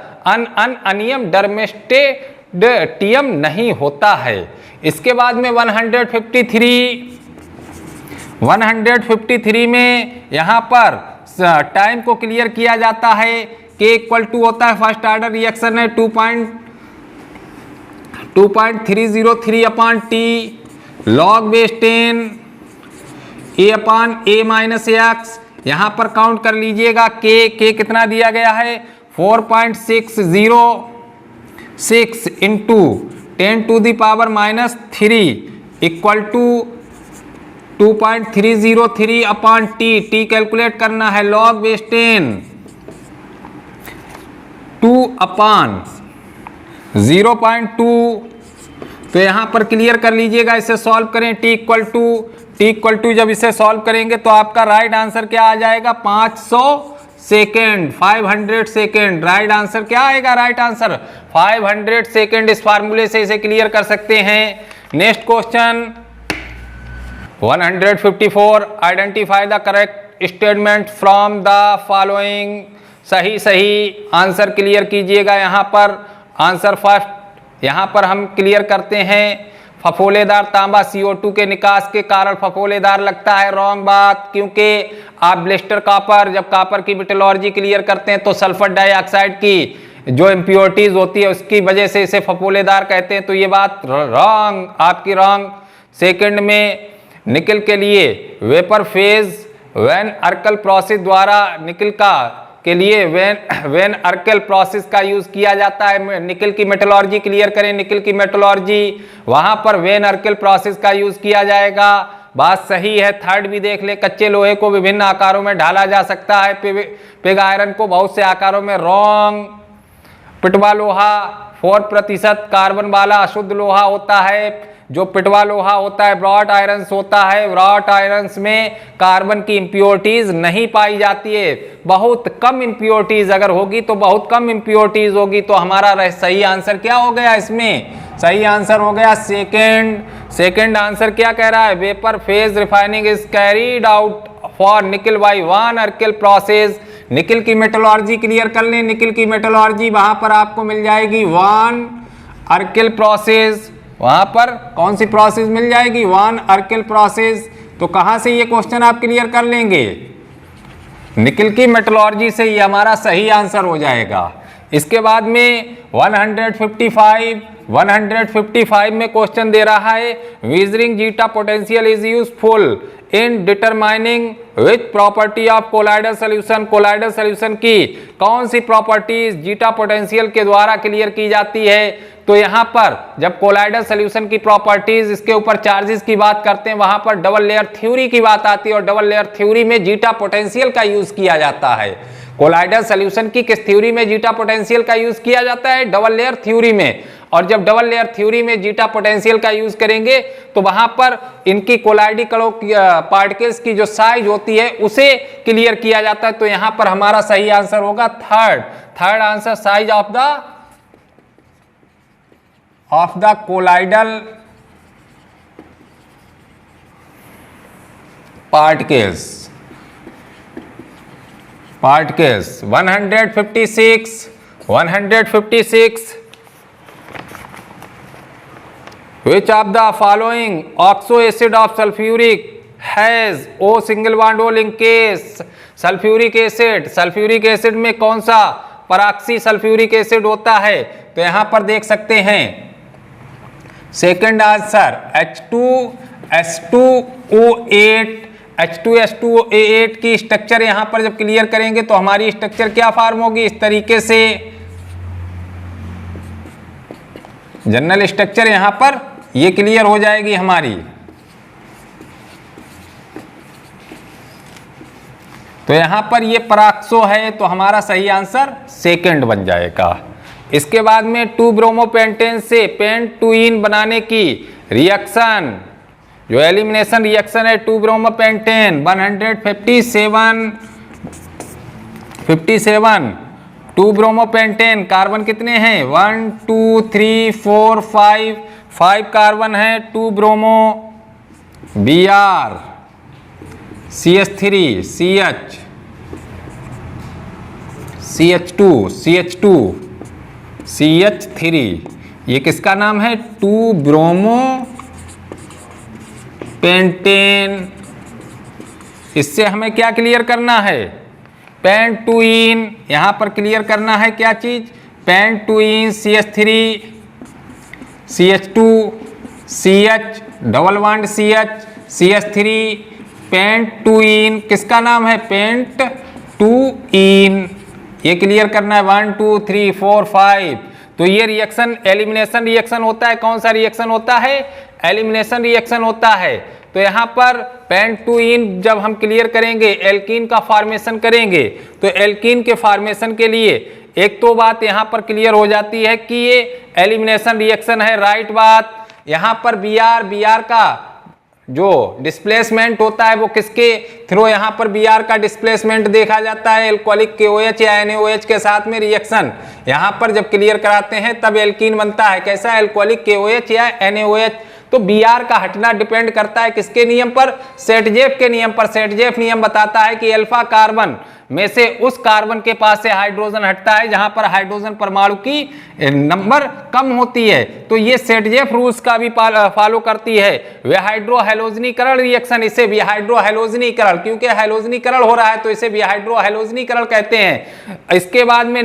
अनियम डर्मिस्टेडियम नहीं होता है। इसके बाद में 153 में यहां पर टाइम को क्लियर किया जाता है। K = होता है फर्स्ट ऑर्डर रिएक्शन है 2.303/T log base 10 A/A-X। यहां पर काउंट कर लीजिएगा। K कितना दिया गया है? 4.606 × 10⁻³ equal to 2.303/T। T calculate करना है। log base 10 2/0.2 तो यहाँ पर क्लियर कर लीजिएगा, इसे सॉल्व करें। टी इक्वल टू जब इसे सॉल्व करेंगे तो आपका राइट आंसर क्या आ जाएगा, 500 सेकेंड, 500 सेकेंड। राइट आंसर क्या आएगा, राइट आंसर 500 सेकेंड। इस फार्मूले से इसे क्लियर कर सकते हैं। Next question 154, identify the correct statement from the following. सही आंसर क्लियर कीजिएगा। यहाँ पर आंसर फर्स्ट यहाँ पर हम क्लियर करते हैं, फफोलेदार तांबा CO2 के निकास के कारण फफोलेदार लगता है। रॉन्ग बात, क्योंकि आप ब्लिस्टर कॉपर, जब कॉपर की मेटलर्जी क्लियर करते हैं तो सल्फर डाइऑक्साइड की जो इम्प्योरिटीज होती है उसकी वजह से इसे फफोलेदार कहते हैं। तो ये बात रॉन्ग, आपकी रॉन्ग। सेकंड में निकल के लिए vapour phase van Arkel process द्वारा निकल के लिए वैन अर्कल प्रोसेस का यूज किया जाता है। निकल की मेटलर्जी क्लियर करें, निकल की मेटलर्जी, वहां पर वैन अर्कल प्रोसेस का यूज किया जाएगा। बात सही है। थर्ड भी देख ले, कच्चे लोहे को विभिन्न आकारों में ढाला जा सकता है, पिग आयरन को बहुत से आकारों में। रॉन्ग। पिटवा लोहा 4% कार्बन वाला अशुद्ध लोहा होता है। जो पिटवा लोहा होता है ब्रॉट आयरन्स होता है, ब्रॉट आयरन्स में कार्बन की इम्प्योरिटीज नहीं पाई जाती है, बहुत कम इम्प्योरिटीज अगर होगी तो बहुत कम इम्प्योरिटीज होगी। तो हमारा सही आंसर क्या हो गया, इसमें सही आंसर हो गया सेकंड आंसर क्या कह रहा है, vapour phase refining is carried out for निकल बाई वन अर्कल प्रोसेस। निकल की मेटलर्जी क्लियर कर लें, निकल की मेटलर्जी वहां पर आपको मिल जाएगी वन अर्कल प्रोसेस। वहां पर कौन सी प्रोसेस मिल जाएगी, वन अर्कल प्रोसेस। तो कहां से ये क्वेश्चन आप क्लियर कर लेंगे, निकल की मेटलर्जी से ये हमारा सही आंसर हो जाएगा। इसके बाद में 155 में क्वेश्चन दे रहा है, measuring zeta potential is useful in determining which property of colloidal solution. Colloidal solution की कौन सी प्रॉपर्टीज जीटा पोटेंशियल के द्वारा क्लियर की जाती है। तो यहाँ पर जब कोलाइडल सोल्यूशन की प्रॉपर्टीज, इसके ऊपर चार्जेस की बात करते हैं, वहां पर डबल लेयर थ्योरी की बात आती है और डबल लेयर थ्योरी में जीटा पोटेंशियल का यूज किया जाता है। कोलाइडल सोल्यूशन की किस थ्योरी में जीटा पोटेंशियल का यूज किया जाता है, डबल लेयर थ्योरी में। और जब डबल लेयर थ्योरी में जीटा पोटेंशियल का यूज करेंगे तो वहां पर इनकी कोलाइडिकल पार्टिकल्स की जो साइज होती है उसे क्लियर किया जाता है। तो यहां पर हमारा सही आंसर होगा third answer, size of the colloidal particles 156 which of the following oxo acid of sulfuric has O single bond O linkage। Sulphuric acid में कौन सा पराक्सी सल्फ्यूरिक एसिड होता है। तो यहां पर देख सकते हैं सेकंड आंसर H2SO8 की स्ट्रक्चर यहां पर जब क्लियर करेंगे तो हमारी स्ट्रक्चर क्या फॉर्म होगी, इस तरीके से जनरल स्ट्रक्चर यहां पर ये क्लियर हो जाएगी हमारी। तो यहां पर ये पराक्सो है तो हमारा सही आंसर सेकंड बन जाएगा। इसके बाद में 2 ब्रोमोपेंटेन से पेंटुइन बनाने की रिएक्शन, जो एलिमिनेशन रिएक्शन है 2 ब्रोमोपेंटेन 157 2 ब्रोमोपेंटेन, कार्बन कितने हैं 1 2 3 4 5 कार्बन है। 2 ब्रोमो Br CH3 CH3 ये किसका नाम है, 2 ब्रोमो पेंटेन। इससे हमें क्या क्लियर करना है, पेंटुइन। यहां पर क्लियर करना है क्या चीज, पेंटुइन CH3 CH2 CH double bond CH3 पेंटुइन, किसका नाम है पेंटुइन। ये क्लियर करना है 1 2 3 4 5। तो ये रिएक्शन एलिमिनेशन रिएक्शन होता है। कौन सा रिएक्शन होता है, एलिमिनेशन रिएक्शन होता है। तो यहाँ पर पेंटुइन जब हम क्लियर करेंगे एल्कीन का फॉर्मेशन करेंगे तो एल्कीन के फॉर्मेशन के लिए एक तो बात यहाँ पर क्लियर हो जाती है कि ये एलिमिनेशन रिएक्शन है, राइट बात। यहाँ पर बी आर का जो डिस्प्लेसमेंट होता है वो किसके थ्रू यहाँ पर बी आर का डिस्प्लेसमेंट देखा जाता है, एल्कोहलिक KOH या NaOH के साथ में रिएक्शन यहाँ पर जब क्लियर कराते हैं तब एल्कीन बनता है। कैसा, एल्कोहलिक KOH या NaOH। तो बी आर का हटना डिपेंड करता है किसके नियम पर, सेटजेफ के नियम पर। सेटजेफ नियम बताता है कि अल्फा कार्बन में से उस कार्बन के पास से हाइड्रोजन हटता है जहां पर हाइड्रोजन परमाणु की नंबर कम होती है। तो ये सेटजेफ रूल्स का भी फॉलो करती है। विहाइड्रोहैलोजनीकरण रिएक्शन, इसे विहाइड्रोहैलोजनीकरण, क्योंकि हैलोजनीकरण हो रहा है तो इसे विहाइड्रोहैलोजनीकरण कहते हैं। इसके बाद में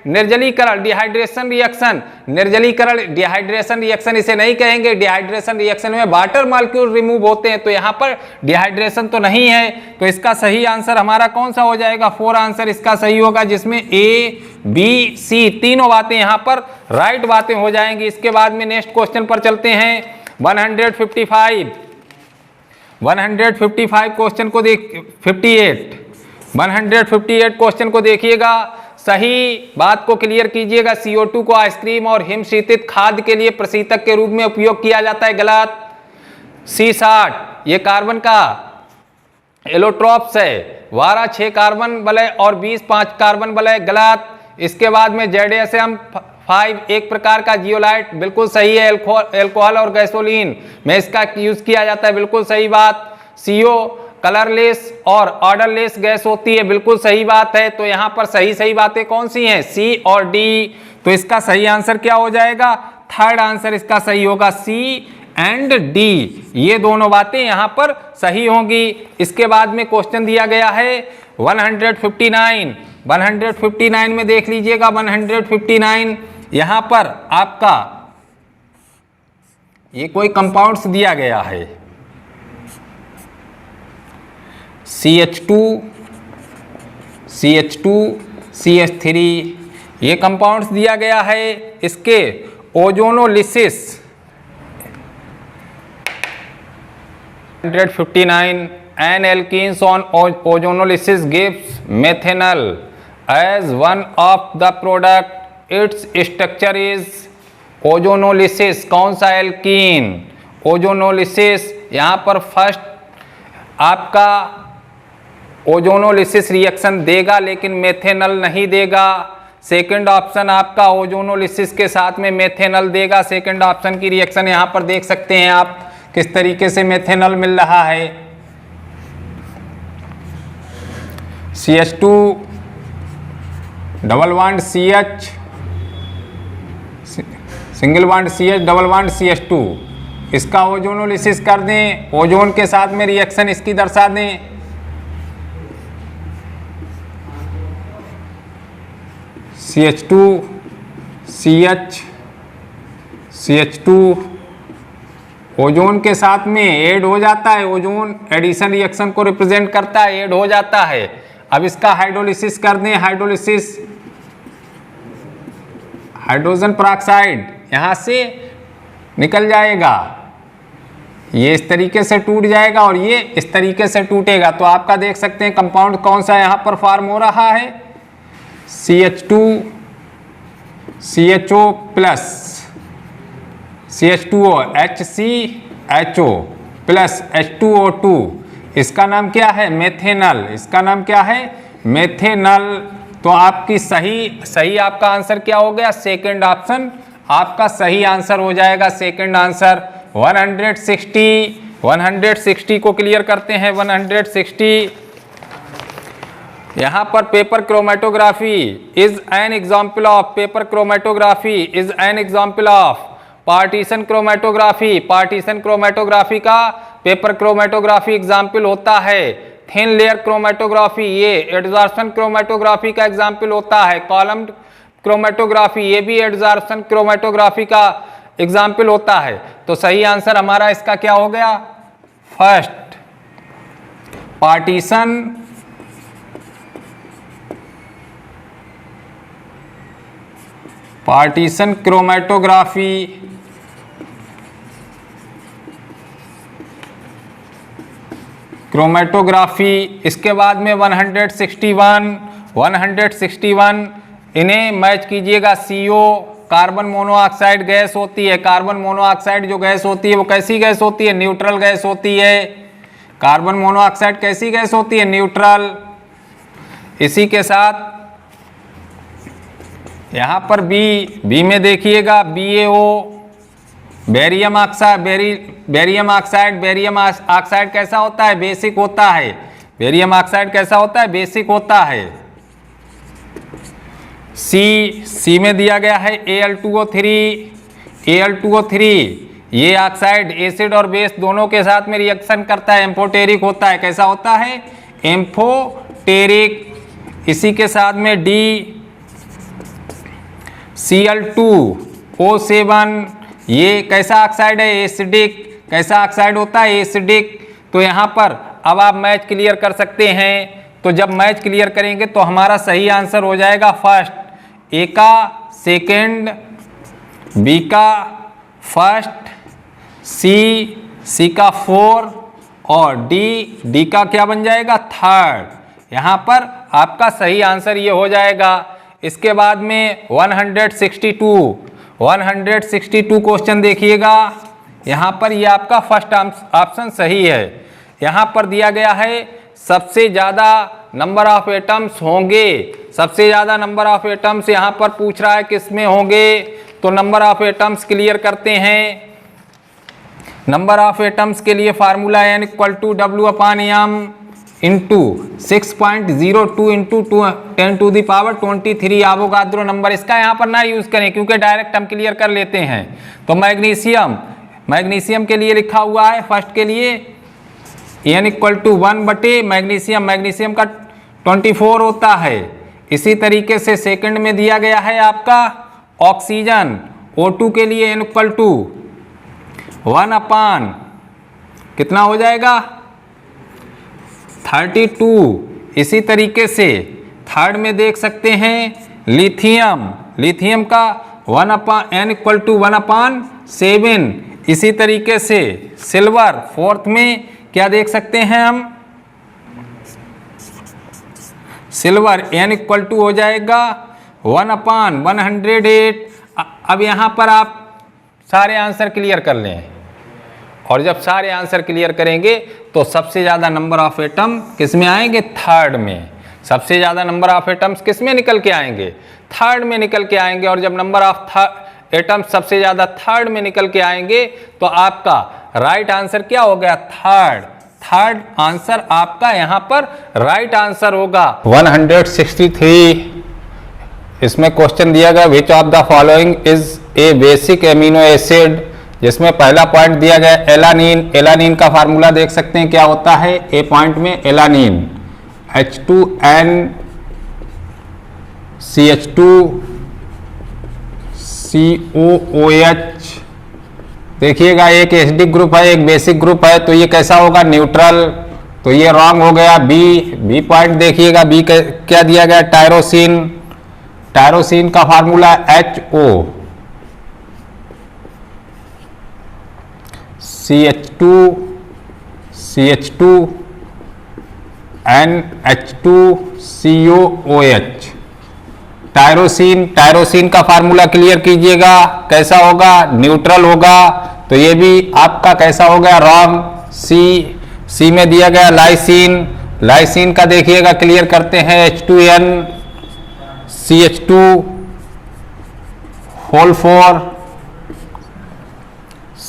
निर्जलीकरण, डिहाइड्रेशन रिएक्शन, निर्जलीकरण डिहाइड्रेशन रिएक्शन इसे नहीं कहेंगे। डिहाइड्रेशन रिएक्शन में वाटर मॉलिक्यूल रिमूव होते हैं, तो यहाँ पर डिहाइड्रेशन तो नहीं है। तो इसका सही आंसर हमारा कौन सा हो जाएगा, 4 आंसर इसका सही होगा, जिसमें A, B, C तीनों बातें यहाँ पर राइट बातें हो जाएंगी। इसके बाद में नेक्स्ट क्वेश्चन पर चलते हैं। 155 क्वेश्चन को देख 158 क्वेश्चन को देखिएगा, सही बात को क्लियर कीजिएगा। CO2 को आइसक्रीम और हिमशीतित खाद्य के लिए प्रशीतक के रूप में उपयोग किया जाता है, गलत। C60 ये कार्बन का एलोट्रॉप्स है, 12 6 कार्बन वलय और 20 5 कार्बन वलय, गलत। इसके बाद में ZSM5 एक प्रकार का जियोलाइट, बिल्कुल सही है। एल्कोहल और गैसोलीन में इसका यूज किया जाता है, बिल्कुल सही बात। CO कलरलेस और ऑर्डरलेस गैस होती है, बिल्कुल सही बात है। तो यहाँ पर सही बातें कौन सी हैं, C और D। तो इसका सही आंसर क्या हो जाएगा, थर्ड आंसर इसका सही होगा, C एंड D। ये दोनों बातें यहाँ पर सही होंगी। इसके बाद में क्वेश्चन दिया गया है 159 में देख लीजिएगा। 159 यहाँ पर आपका ये कोई कंपाउंड्स दिया गया है, CH2 CH3 ये कंपाउंड्स दिया गया है। इसके ozonolysis 159 an alkenes on ozonolysis gives methanol as one of the product. Its structure is ozonolysis. कौन सा एल्कीन, ओजोनोलिसिस। यहाँ पर फर्स्ट आपका ओजोनोलिसिस रिएक्शन देगा लेकिन मेथेनॉल नहीं देगा। सेकंड ऑप्शन आपका ओजोनोलिसिस के साथ में मेथेनॉल देगा। सेकंड ऑप्शन की रिएक्शन यहाँ पर देख सकते हैं आप किस तरीके से मेथेनॉल मिल रहा है। CH2 double bond CH, single bond CH, double bond CH2, इसका ओजोनोलिसिस कर दें, ओजोन के साथ में रिएक्शन इसकी दर्शा दें। CH2 CH2 ओजोन के साथ में ऐड हो जाता है, ओजोन एडिशन रिएक्शन को रिप्रेजेंट करता है, ऐड हो जाता है। अब इसका हाइड्रोलिसिस कर दें, हाइड्रोलिसिस, हाइड्रोजन पेरोक्साइड यहाँ से निकल जाएगा, ये इस तरीके से टूट जाएगा और ये इस तरीके से टूटेगा। तो आपका देख सकते हैं कंपाउंड कौन सा यहाँ पर फॉर्म हो रहा है, CH2 CHO plus CH2O HCHO plus H2O2, इसका नाम क्या है, मेथेनॉल। इसका नाम क्या है, मेथेनॉल। तो आपकी सही आपका आंसर क्या हो गया, सेकंड ऑप्शन आपका सही आंसर हो जाएगा, सेकंड आंसर। 160 को क्लियर करते हैं। 160 यहाँ पर paper chromatography is an example of, paper chromatography is an example of partition chromatography. Partition chromatography का पेपर क्रोमेटोग्राफी एग्जाम्पल होता है। थिन लेयर क्रोमेटोग्राफी ये एडजॉर्प्शन क्रोमेटोग्राफी का एग्जाम्पल होता है। कॉलम क्रोमेटोग्राफी ये भी एडजॉर्प्शन क्रोमेटोग्राफी का एग्जाम्पल होता है। तो सही आंसर हमारा इसका क्या हो गया, फर्स्ट पार्टीशन क्रोमेटोग्राफी इसके बाद में 161 इन्हें मैच कीजिएगा, CO कार्बन मोनोऑक्साइड गैस होती है। कार्बन मोनोऑक्साइड जो गैस होती है वो कैसी गैस होती है? न्यूट्रल गैस होती है। कार्बन मोनोऑक्साइड कैसी गैस होती है? न्यूट्रल। इसी के साथ यहां पर बी में देखिएगा BaO, barium oxide. Barium oxide कैसा होता है? बेसिक होता है। बेरियम ऑक्साइड कैसा होता है? बेसिक होता है। सी में दिया गया है Al2O3। ये ऑक्साइड एसिड और बेस दोनों के साथ में रिएक्शन करता है, एम्फोटेरिक होता है। कैसा होता है? एम्फोटेरिक। इसी के साथ में Cl2O7, ये कैसा ऑक्साइड है? एसिडिक। कैसा ऑक्साइड होता है? एसिडिक। तो यहाँ पर अब आप मैच क्लियर कर सकते हैं। तो जब मैच क्लियर करेंगे तो हमारा सही आंसर हो जाएगा फर्स्ट, ए का सेकेंड, बी का फर्स्ट, सी का फोर और डी का क्या बन जाएगा? थर्ड। यहाँ पर आपका सही आंसर ये हो जाएगा। इसके बाद में 162 क्वेश्चन देखिएगा। यहाँ पर ये आपका फर्स्ट ऑप्शन सही है। यहाँ पर दिया गया है सबसे ज़्यादा नंबर ऑफ एटम्स होंगे। सबसे ज़्यादा नंबर ऑफ एटम्स यहाँ पर पूछ रहा है किस में होंगे। तो नंबर ऑफ एटम्स क्लियर करते हैं। नंबर ऑफ एटम्स के लिए formula N = W/M into 6.02 into 10⁻23 Avogadro number. इसका यहाँ पर ना यूज़ करें क्योंकि डायरेक्ट हम क्लियर कर लेते हैं। तो मैग्नीशियम के लिए लिखा हुआ है फर्स्ट के लिए N = 1 मैग्नीशियम का 24 होता है। इसी तरीके से सेकंड में दिया गया है आपका ऑक्सीजन O2 के लिए N = 1/, कितना हो जाएगा? 32। इसी तरीके से थर्ड में देख सकते हैं लिथियम का N = 1/7। इसी तरीके से सिल्वर फोर्थ में क्या देख सकते हैं हम? सिल्वर N = हो जाएगा 1/108। अब यहाँ पर आप सारे आंसर क्लियर कर लें और जब सारे आंसर क्लियर करेंगे तो सबसे ज़्यादा नंबर ऑफ एटम किस में आएंगे? थर्ड में। सबसे ज़्यादा नंबर ऑफ एटम्स किस में निकल के आएंगे? थर्ड में निकल के आएंगे। और जब नंबर ऑफ एटम्स सबसे ज़्यादा थर्ड में निकल के आएंगे तो आपका राइट आंसर क्या हो गया? थर्ड आंसर आपका यहाँ पर राइट आंसर होगा। 163 इसमें क्वेश्चन दिया गया विच of the following is a basic amino acid, जिसमें पहला पॉइंट दिया गया एलानीन। एलानीन का फार्मूला देख सकते हैं क्या होता है? ए पॉइंट में एलानीन H2NCH2COOH। देखिएगा एक एसिडिक ग्रुप है, एक बेसिक ग्रुप है, तो ये कैसा होगा? न्यूट्रल। तो ये रॉन्ग हो गया। बी पॉइंट देखिएगा, बी क्या दिया गया? टायरोसिन का फार्मूला HO CH2NH2COOH। टायरोसिन का फार्मूला क्लियर कीजिएगा, कैसा होगा? न्यूट्रल होगा। तो ये भी आपका कैसा हो गया? रॉन्ग। सी में दिया गया लाइसिन का देखिएगा, क्लियर करते हैं H2NCH2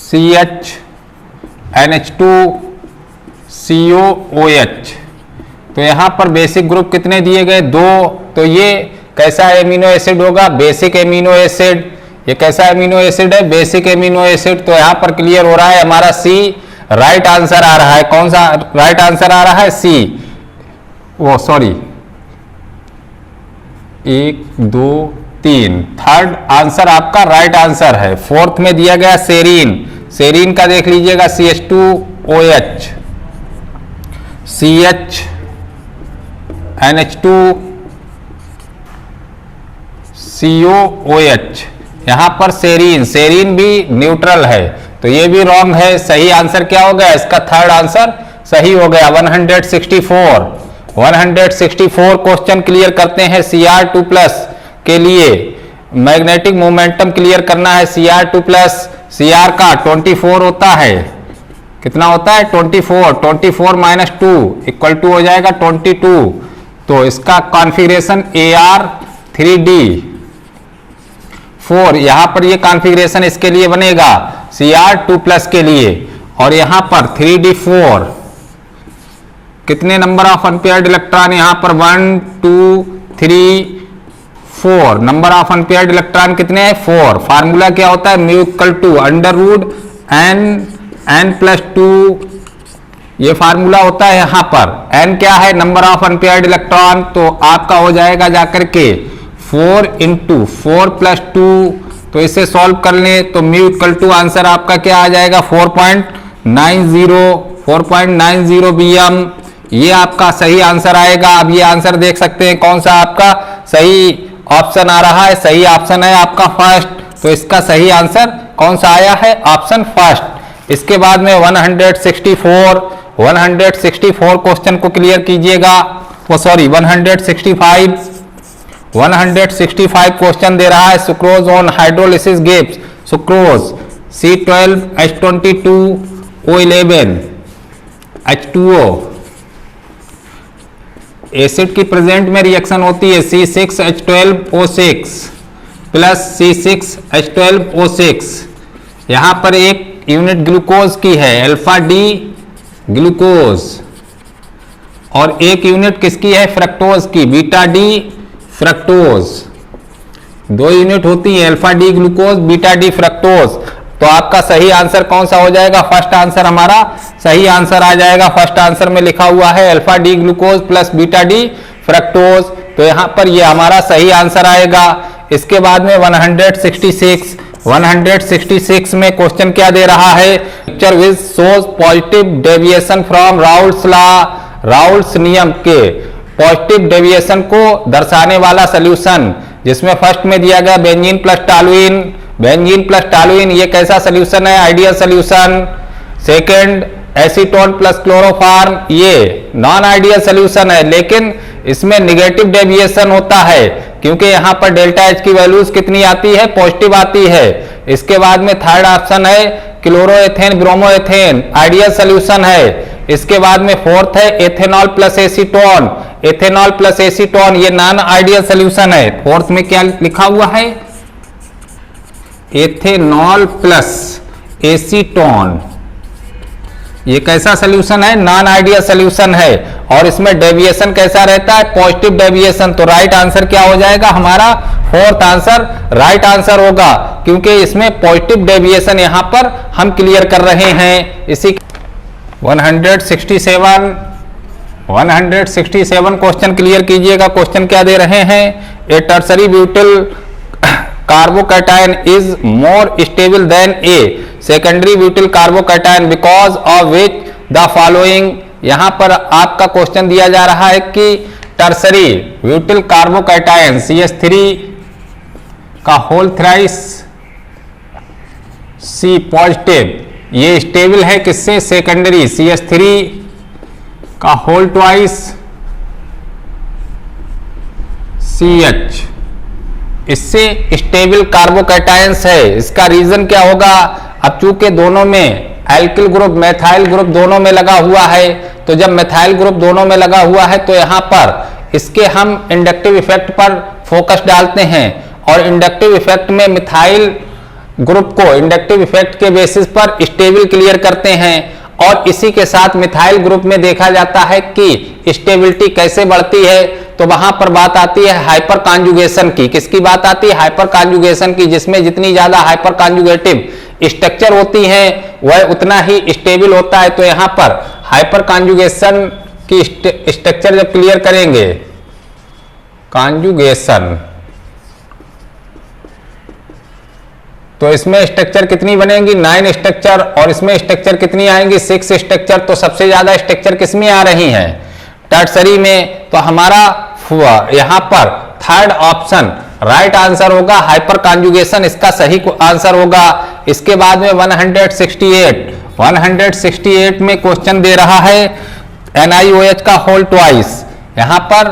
CHNH2COOH। तो यहाँ पर बेसिक ग्रुप कितने दिए गए? 2। तो ये कैसा एमिनो एसिड होगा? Basic amino acid. ये कैसा एमिनो एसिड है? Basic amino acid. तो यहाँ पर क्लियर हो रहा है हमारा सी राइट आंसर आ रहा है। कौन सा राइट आंसर आ रहा है? सी। 1 2 3 थर्ड आंसर आपका राइट आंसर है। फोर्थ में दिया गया सेरीन का देख लीजिएगा CH2OH CHNH2COOH। यहां पर सेरीन भी न्यूट्रल है, तो ये भी रॉन्ग है। सही आंसर क्या हो गया? इसका थर्ड आंसर सही हो गया 164 क्वेश्चन क्लियर करते हैं Cr2+ के लिए। मैग्नेटिक मोमेंटम क्लियर करना है। Cr2 प्लस Cr का 24 होता है, कितना होता है 24, 24 माइनस 2 इक्वल टू हो जाएगा 22। तो इसका कॉन्फ़िगरेशन Ar3D4, यहां पर ये कॉन्फ़िगरेशन इसके लिए बनेगा Cr2 प्लस के लिए, और यहां पर 3D4 कितने नंबर ऑफ अनपेयर्ड इलेक्ट्रॉन, यहां पर 1 2 3 4 नंबर ऑफ अनपेयर्ड इलेक्ट्रॉन कितने हैं 4। फार्मूला क्या होता है mu equal to under root n plus 2, ये फार्मूला होता है। यहां पर n क्या है नंबर ऑफ अनपेयर्ड इलेक्ट्रॉन, तो आपका हो जाएगा जाकर के 4 इंटू 4 प्लस 2। तो इसे सॉल्व कर लें तो म्यू इक्वल टू आंसर आपका क्या आ जाएगा 4.90 bm, ये आपका सही आंसर आएगा। अब ये आंसर देख सकते हैं कौन सा आपका सही ऑप्शन आ रहा है, सही ऑप्शन है आपका फर्स्ट। तो इसका सही आंसर कौन सा आया है ऑप्शन फर्स्ट। इसके बाद में 164 क्वेश्चन को क्लियर कीजिएगा, वो सॉरी 165 क्वेश्चन दे रहा है। Sucrose on hydrolysis gives sucrose C12H22O11 H2O। Acid की प्रेजेंट में रिएक्शन होती है C6H12O6 प्लस C6H12O6। यहां पर एक यूनिट ग्लूकोज की है अल्फा डी ग्लूकोज, और एक यूनिट किसकी है फ्रक्टोज की बीटा डी फ्रक्टोज। दो यूनिट होती है alpha D glucose beta D fructose. तो आपका सही आंसर कौन सा हो जाएगा, फर्स्ट आंसर हमारा सही आंसर आ जाएगा। फर्स्ट आंसर में लिखा हुआ है alpha D glucose plus beta D fructose, तो यहां पर ये हमारा सही आंसर आएगा। इसके बाद में 166 में क्वेश्चन क्या दे रहा है, picture which shows positive deviation from Raoult's law, Raoul's नियम के पॉजिटिव डेविएशन को दर्शाने वाला सोल्यूशन, जिसमें फर्स्ट में दिया गया बेंजीन प्लस टॉलुइन, ये कैसा सोल्यूशन है ideal solution. Second acetone plus chloroform, ये नॉन आइडियल सोल्यूशन है, लेकिन इसमें निगेटिव डेविएशन होता है क्योंकि यहां पर डेल्टा एच की वैल्यूज कितनी आती है पॉजिटिव आती है। इसके बाद में थर्ड ऑप्शन है क्लोरोएथेन ब्रोमोएथेन, आइडियल सोल्यूशन है। इसके बाद में फोर्थ है एथेनॉल प्लस एसीटोन, ये नॉन आइडियल सोल्यूशन है। फोर्थ में क्या लिखा हुआ है एथेनॉल प्लस एसीटोन, ये कैसा सोल्यूशन है नॉन आइडियल सोल्यूशन है, और इसमें डेविएशन कैसा रहता है पॉजिटिव डेविएशन। तो राइट आंसर क्या हो जाएगा हमारा फोर्थ आंसर राइट आंसर होगा, क्योंकि इसमें पॉजिटिव डेविएशन यहां पर हम क्लियर कर रहे हैं। इसी 167 क्वेश्चन क्लियर कीजिएगा। क्वेश्चन क्या दे रहे हैं, a tertiary butyl carbocation is more stable than a secondary butyl carbocation because of which the following. यहां पर आपका क्वेश्चन दिया जा रहा है कि टर्सरी ब्यूटिल कार्बोकैटायन CH3 का होल थ्राइस C पॉजिटिव, ये स्टेबल है किससे सेकेंडरी CH3 का होल ट्वाइस CH, इससे स्टेबल कार्बोकैटायंस है। इसका रीजन क्या होगा, अब चूंकि दोनों में एल्किल ग्रुप मेथाइल ग्रुप दोनों में लगा हुआ है, तो जब मेथाइल ग्रुप दोनों में लगा हुआ है तो यहां पर इसके हम इंडक्टिव इफेक्ट पर फोकस डालते हैं, और इंडक्टिव इफेक्ट में मिथाइल ग्रुप को इंडक्टिव इफेक्ट के बेसिस पर स्टेबल क्लियर करते हैं। और इसी के साथ मिथाइल ग्रुप में देखा जाता है कि स्टेबिलिटी कैसे बढ़ती है, तो वहां पर बात आती है हाइपर कॉन्जुगेशन की। किसकी बात आती है हाइपर कॉन्जुगेशन की, जिसमें जितनी ज्यादा हाइपर कॉन्जुगेटिव स्ट्रक्चर होती है वह उतना ही स्टेबल होता है। तो यहां पर हाइपर कॉन्जुगेशन की स्ट्रक्चर जब क्लियर करेंगे, कॉन्जुगेशन, तो इसमें स्ट्रक्चर कितनी बनेगी 9 स्ट्रक्चर, और इसमें स्ट्रक्चर कितनी आएंगी 6 स्ट्रक्चर। तो सबसे ज्यादा स्ट्रक्चर किसमें आ रही हैं टर्सरी में, तो हमारा यहां पर थर्ड ऑप्शन राइट आंसर होगा हाइपर कॉन्जुगेशन, इसका सही आंसर होगा। इसके बाद में 168 में क्वेश्चन दे रहा है NiOH का होल ट्वाइस, यहां पर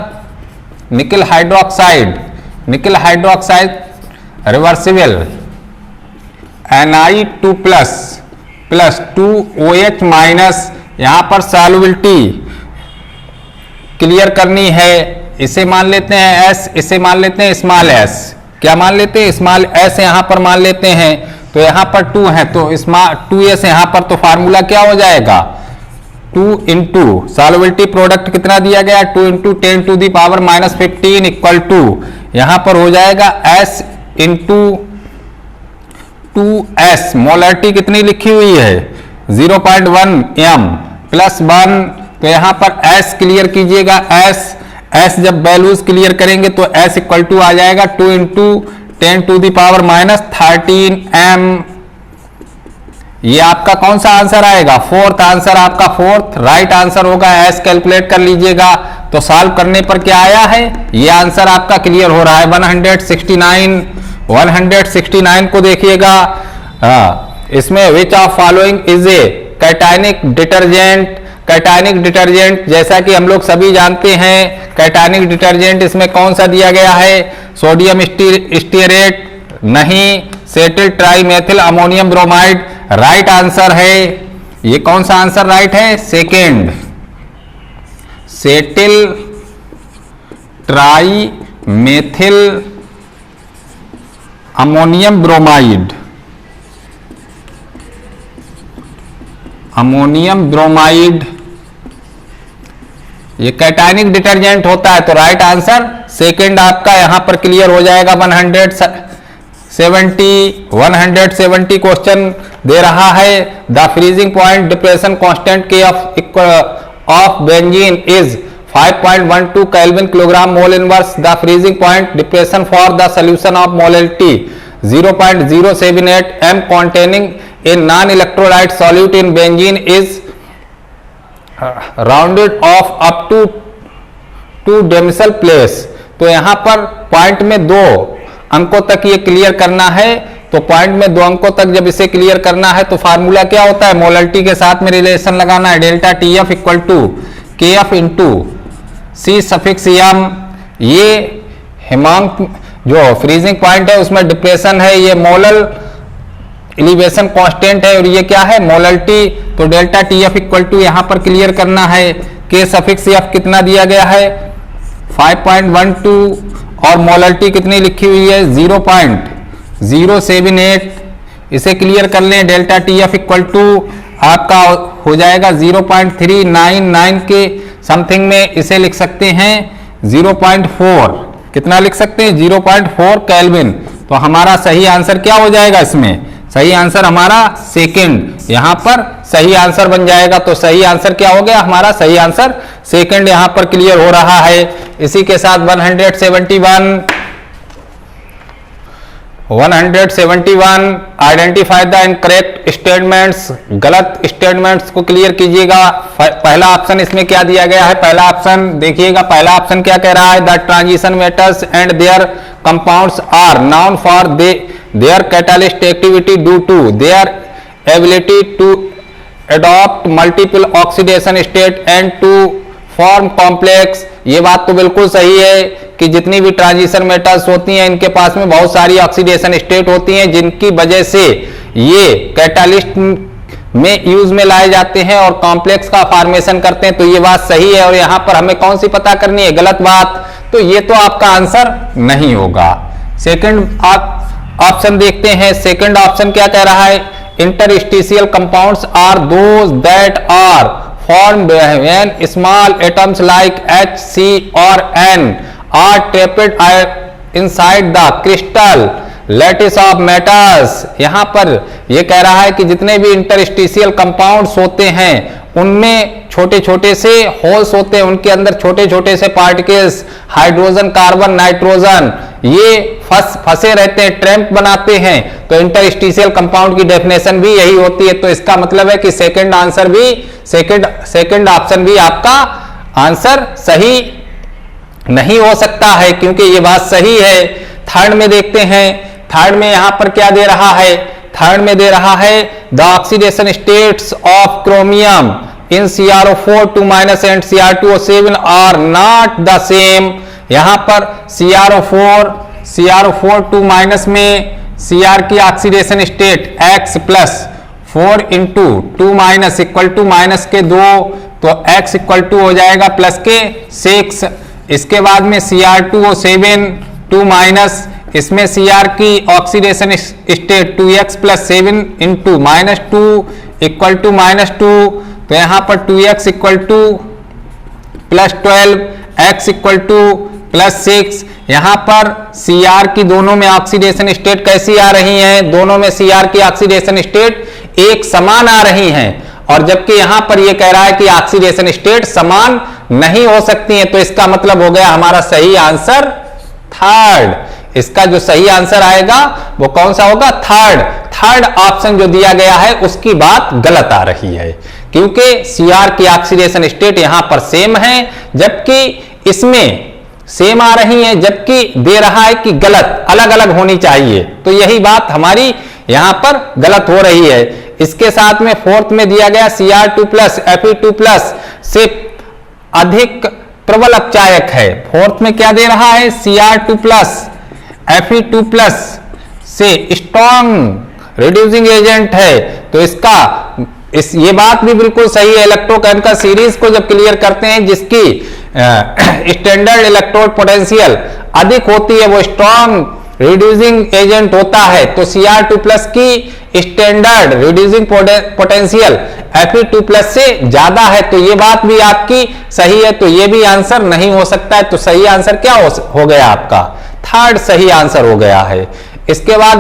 निकल hydroxide reversible Na2 plus 2OH minus, यहां पर सॉल्युबिलिटी क्लियर करनी है, इसे मान लेते हैं S, इसे मान लेते हैं स्मॉल s, क्या मान लेते हैं स्मॉल s यहां पर मान लेते हैं, तो यहां पर 2 है तो स्मॉल 2s यहां पर, तो फार्मूला क्या हो जाएगा 2 इंटू सॉल्युबिलिटी प्रोडक्ट कितना दिया गया 2 into 10 to the power -15 equal to यहां पर हो जाएगा s इंटू 2s, मोलरिटी कितनी लिखी हुई है 0.1 m प्लस 1, तो यहां पर s क्लियर कीजिएगा, s जब वैल्यूज क्लियर करेंगे तो s इक्वल टू आ जाएगा 2 into 10 to the power -13 m। ये आपका कौन सा आंसर आएगा, फोर्थ आंसर, आपका फोर्थ राइट आंसर होगा। s कैलकुलेट कर लीजिएगा, तो सॉल्व करने पर क्या आया है, ये आंसर आपका क्लियर हो रहा है 169 को देखिएगा। इसमें विच of following is a cationic detergent, cationic detergent जैसा कि हम लोग सभी जानते हैं, कैटायनिक डिटर्जेंट इसमें कौन सा दिया गया है, सोडियम स्टीयरेट नहीं, cetyl trimethyl ammonium bromide right answer है। ये कौन सा आंसर राइट है, second, cetyl trimethyl ammonium bromide, ammonium bromide ये कैटायनिक डिटर्जेंट होता है, तो राइट आंसर सेकेंड आपका यहां पर क्लियर हो जाएगा। 170 क्वेश्चन दे रहा है, the freezing point depression constant K of benzene is 5.12 kelvin kilogram mole inverse, the freezing point depression for the solution of molarity 0.078 m containing a non-electrolyte solute in benzene is rounded off up to 2 decimal place। तो यहां पर point में 2 अंकों तक ये clear करना है, तो पॉइंट में 2 अंकों तक जब इसे क्लियर करना है तो फार्मूला क्या होता है, मोलरिटी के साथ में रिलेशन लगाना है, delta TF equal to KF into C suffix m। ये हिमांक जो फ्रीजिंग पॉइंट है उसमें डिप्रेशन है, ये मोलर एलिवेशन कांस्टेंट है और ये क्या है मोलरिटी, तो डेल्टा TF इक्वल टू यहां पर क्लियर करना है, K सफिक्स F कितना दिया गया है 5.12 और मोलरिटी कितनी लिखी हुई है 0.078, इसे क्लियर कर लें, डेल्टा TF इक्वल टू आपका हो जाएगा 0.399 के समथिंग में, इसे लिख सकते हैं 0.4, कितना लिख सकते हैं 0.4 केल्विन। तो हमारा सही आंसर क्या हो जाएगा, इसमें सही आंसर हमारा सेकंड, यहां पर सही आंसर बन जाएगा। तो सही आंसर क्या हो गया हमारा, सही आंसर सेकंड यहां पर क्लियर हो रहा है। इसी के साथ 171 आइडेंटिफाई द इनकरेक्ट स्टेटमेंट्स, गलत स्टेटमेंट्स को क्लियर कीजिएगा। पहला ऑप्शन इसमें क्या दिया गया है, पहला ऑप्शन देखिएगा, पहला ऑप्शन क्या कह रहा है, the transition metals and their compounds are known for their catalyst activity due to their ability to adopt multiple oxidation state and to form complex. ये बात तो बिल्कुल सही है कि जितनी भी ट्रांजिशन मेटल्स होती हैं इनके पास में बहुत सारी ऑक्सीडेशन स्टेट होती हैं, जिनकी वजह से ये कैटालिस्ट में यूज में लाए जाते हैं और कॉम्प्लेक्स का फॉर्मेशन करते हैं। तो ये बात सही है और यहां पर हमें कौन सी पता करनी है, गलत बात, तो ये तो आपका आंसर नहीं होगा। सेकंड आप ऑप्शन देखते हैं, सेकंड ऑप्शन क्या कह रहा है, interstitial compounds are those that are formed when small atoms like H, C or N are trapped inside the crystal lattice of metals। यहां पर यह कह रहा है कि जितने भी इंटरस्टिशियल कंपाउंड्स होते हैं उनमें छोटे छोटे से होल्स होते हैं, उनके अंदर छोटे छोटे से पार्टिकल्स हाइड्रोजन कार्बन नाइट्रोजन ये फंसे रहते हैं, ट्रैप बनाते हैं। तो इंटरस्टिशियल कंपाउंड की डेफिनेशन भी यही होती है। तो इसका मतलब है कि सेकंड आंसर भी सेकंड ऑप्शन भी आपका आंसर सही नहीं हो सकता है, क्योंकि ये बात सही है। थर्ड में देखते हैं, थर्ड में यहां पर क्या दे रहा है, थर्ड में दे रहा है the oxidation states of chromium in CrO4 2- and Cr2O7 are not the same. यहां पर CrO4 CrO4 2 माइनस में Cr की oxidation state X plus 4 into 2 minus equal to minus के 2, तो X इक्वल टू हो जाएगा प्लस के 6। इसके बाद में Cr2O7 2 माइनस, इसमें Cr की oxidation state 2x plus 7 into minus 2 equal to minus 2, तो यहाँ पर 2x equal to plus 12, x equal to plus 6। यहाँ पर Cr की दोनों में ऑक्सीडेशन स्टेट कैसी आ रही है, दोनों में Cr की ऑक्सीडेशन स्टेट एक समान आ रही हैं, और जबकि यहाँ पर ये कह रहा है कि ऑक्सीडेशन स्टेट समान नहीं हो सकती है, तो इसका मतलब हो गया हमारा सही आंसर थर्ड। इसका जो सही आंसर आएगा वो कौन सा होगा, थर्ड ऑप्शन जो दिया गया है उसकी बात गलत आ रही है, क्योंकि Cr की ऑक्सीडेशन स्टेट यहां पर सेम है, जबकि इसमें सेम आ रही है, जबकि दे रहा है कि गलत अलग अलग होनी चाहिए, तो यही बात हमारी यहां पर गलत हो रही है। इसके साथ में फोर्थ में दिया गया Cr2 प्लस Fe2 प्लस से अधिक प्रबल अपचायक है। फोर्थ में क्या दे रहा है, Cr2 प्लस Fe2 प्लस से स्ट्रॉन्ग रिड्यूसिंग एजेंट है, तो ये बात भी बिल्कुल सही है। इलेक्ट्रोकेमिकल सीरीज को जब क्लियर करते हैं जिसकी स्टैंडर्ड इलेक्ट्रोड पोटेंशियल अधिक होती है वो स्ट्रॉन्ग रिड्यूसिंग एजेंट होता है, तो Cr2 प्लस की standard reducing potential Fe2 plus से ज्यादा है, तो ये बात भी आपकी सही है, तो ये भी आंसर नहीं हो सकता है। तो सही आंसर क्या हो गया आपका, थर्ड सही आंसर हो गया है। इसके बाद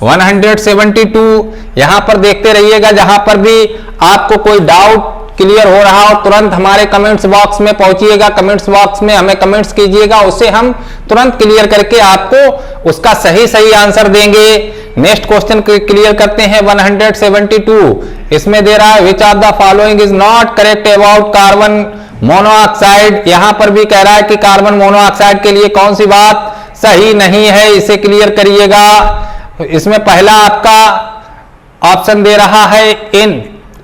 172 यहां पर देखते रहिएगा, जहां पर भी आपको कोई डाउट क्लियर हो रहा हो तुरंत हमारे कमेंट्स बॉक्स में पहुंचिएगा, कमेंट्स बॉक्स में हमें कमेंट्स कीजिएगा, उससे हम तुरंत क्लियर करके आपको उसका सही आंसर देंगे। नेक्स्ट क्वेश्चन क्लियर करते हैं 172। इसमें दे रहा है which of the following is not correct about carbon monoxide. यहां पर भी कह रहा है कि कार्बन मोनोऑक्साइड के लिए कौन सी बात सही नहीं है, इसे क्लियर करिएगा। इसमें पहला आपका ऑप्शन दे रहा है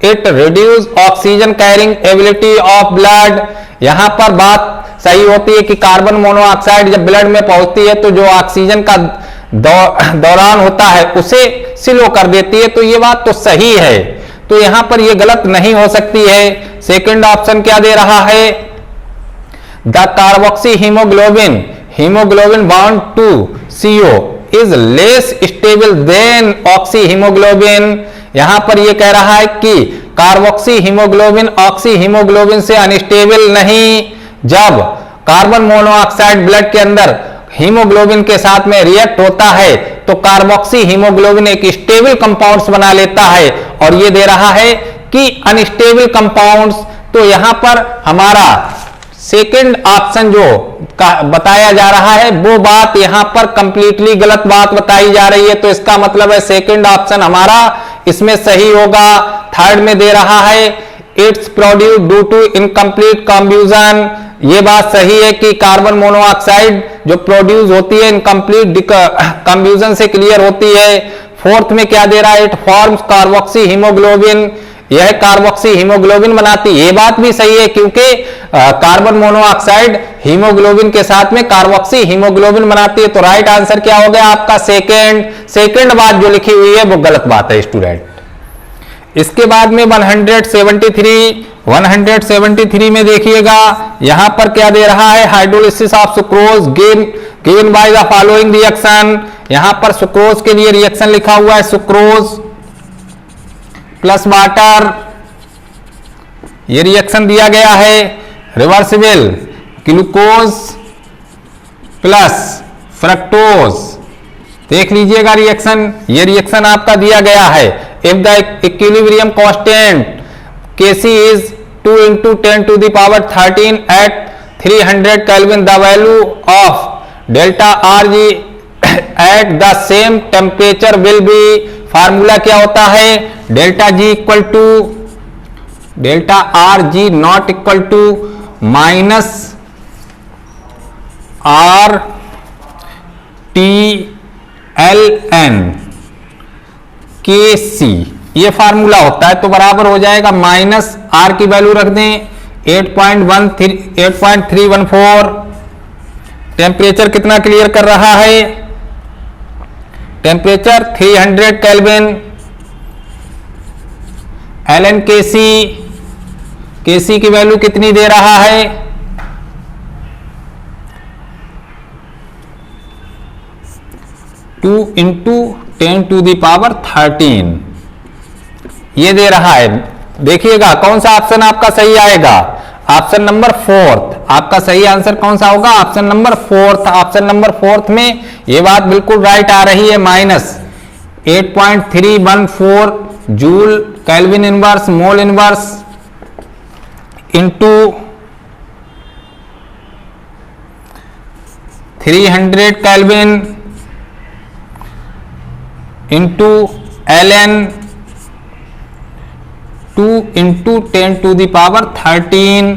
it reduce oxygen carrying ability of blood. यहां पर बात सही होती है कि कार्बन मोनोऑक्साइड जब ब्लड में पहुंचती है तो जो ऑक्सीजन का दौरान होता है उसे स्लो कर देती है, तो ये बात तो सही है, तो यहां पर ये गलत नहीं हो सकती है। सेकंड ऑप्शन क्या दे रहा है, the carboxy haemoglobin bound to CO is less stable than oxy haemoglobin. यहां पर यह कह रहा है कि कार्बोक्सी हीमोग्लोबिन ऑक्सी हीमोग्लोबिन से अनस्टेबल नहीं। जब कार्बन मोनोऑक्साइड ब्लड के अंदर हीमोग्लोबिन के साथ में रिएक्ट होता है तो कार्बोक्सी हीमोग्लोबिन एक स्टेबल कंपाउंड्स बना लेता है, और यह दे रहा है कि अनस्टेबल कंपाउंड्स। तो यहां पर हमारा सेकंड ऑप्शन जो बताया जा रहा है वो बात यहां पर कंप्लीटली गलत बात बताई जा रही है, तो इसका मतलब है सेकंड ऑप्शन हमारा इसमें सही होगा। थर्ड में दे रहा है it's produce due to incomplete combustion. ये बात सही है कि कार्बन मोनोऑक्साइड जो प्रोड्यूस होती है इनकम्प्लीट कॉम्ब्यूजन से क्लियर होती है। फोर्थ में क्या दे रहा है, इट फॉर्म्स कार्बोक्सी हीमोग्लोबिन, यह कार्बोक्सी हीमोग्लोबिन बनाती है। ये बात भी सही है क्योंकि कार्बन मोनोऑक्साइड हीमोग्लोबिन के साथ में कार्बोक्सी हीमोग्लोबिन बनाती है, तो राइट आंसर क्या हो गया आपका सेकंड बात जो लिखी हुई है वो गलत बात है स्टूडेंट। इसके बाद में 173 में देखिएगा, यहां पर क्या दे रहा है, hydrolysis of sucrose given by the following reaction. यहां पर सुक्रोज के लिए रिएक्शन लिखा हुआ है, सुक्रोज प्लस वाटर, ये रिएक्शन दिया गया है। रिवर्सिबल ग्लूकोज प्लस फ्रक्टोज, देख लीजिएगा रिएक्शन, ये रिएक्शन आपका दिया गया है। If the equilibrium constant Kc is 2 into 10 to the power 13 at 300 Kelvin, the value of delta Rg at the same temperature will be, formula क्या होता है, delta G equal to delta Rg naught equal to minus RTLN Kc, ये formula होता है, तो बराबर हो जाएगा माइनस R की वैल्यू रख दें 8.314 टेम्परेचर कितना क्लियर कर रहा है? Temperature 300 kelvin. एलन केसी की वैल्यू कितनी दे रहा है? 2 इंटू 10⁻13 ये दे रहा है। देखिएगा कौन सा ऑप्शन आपका सही आएगा। ऑप्शन नंबर 4 आपका सही आंसर कौन सा होगा? Option number 4। ऑप्शन नंबर 4 में ये बात बिल्कुल राइट आ रही है। -8.314 joule kelvin inverse mole inverse into 300 kelvin into LN 2 into 10⁻13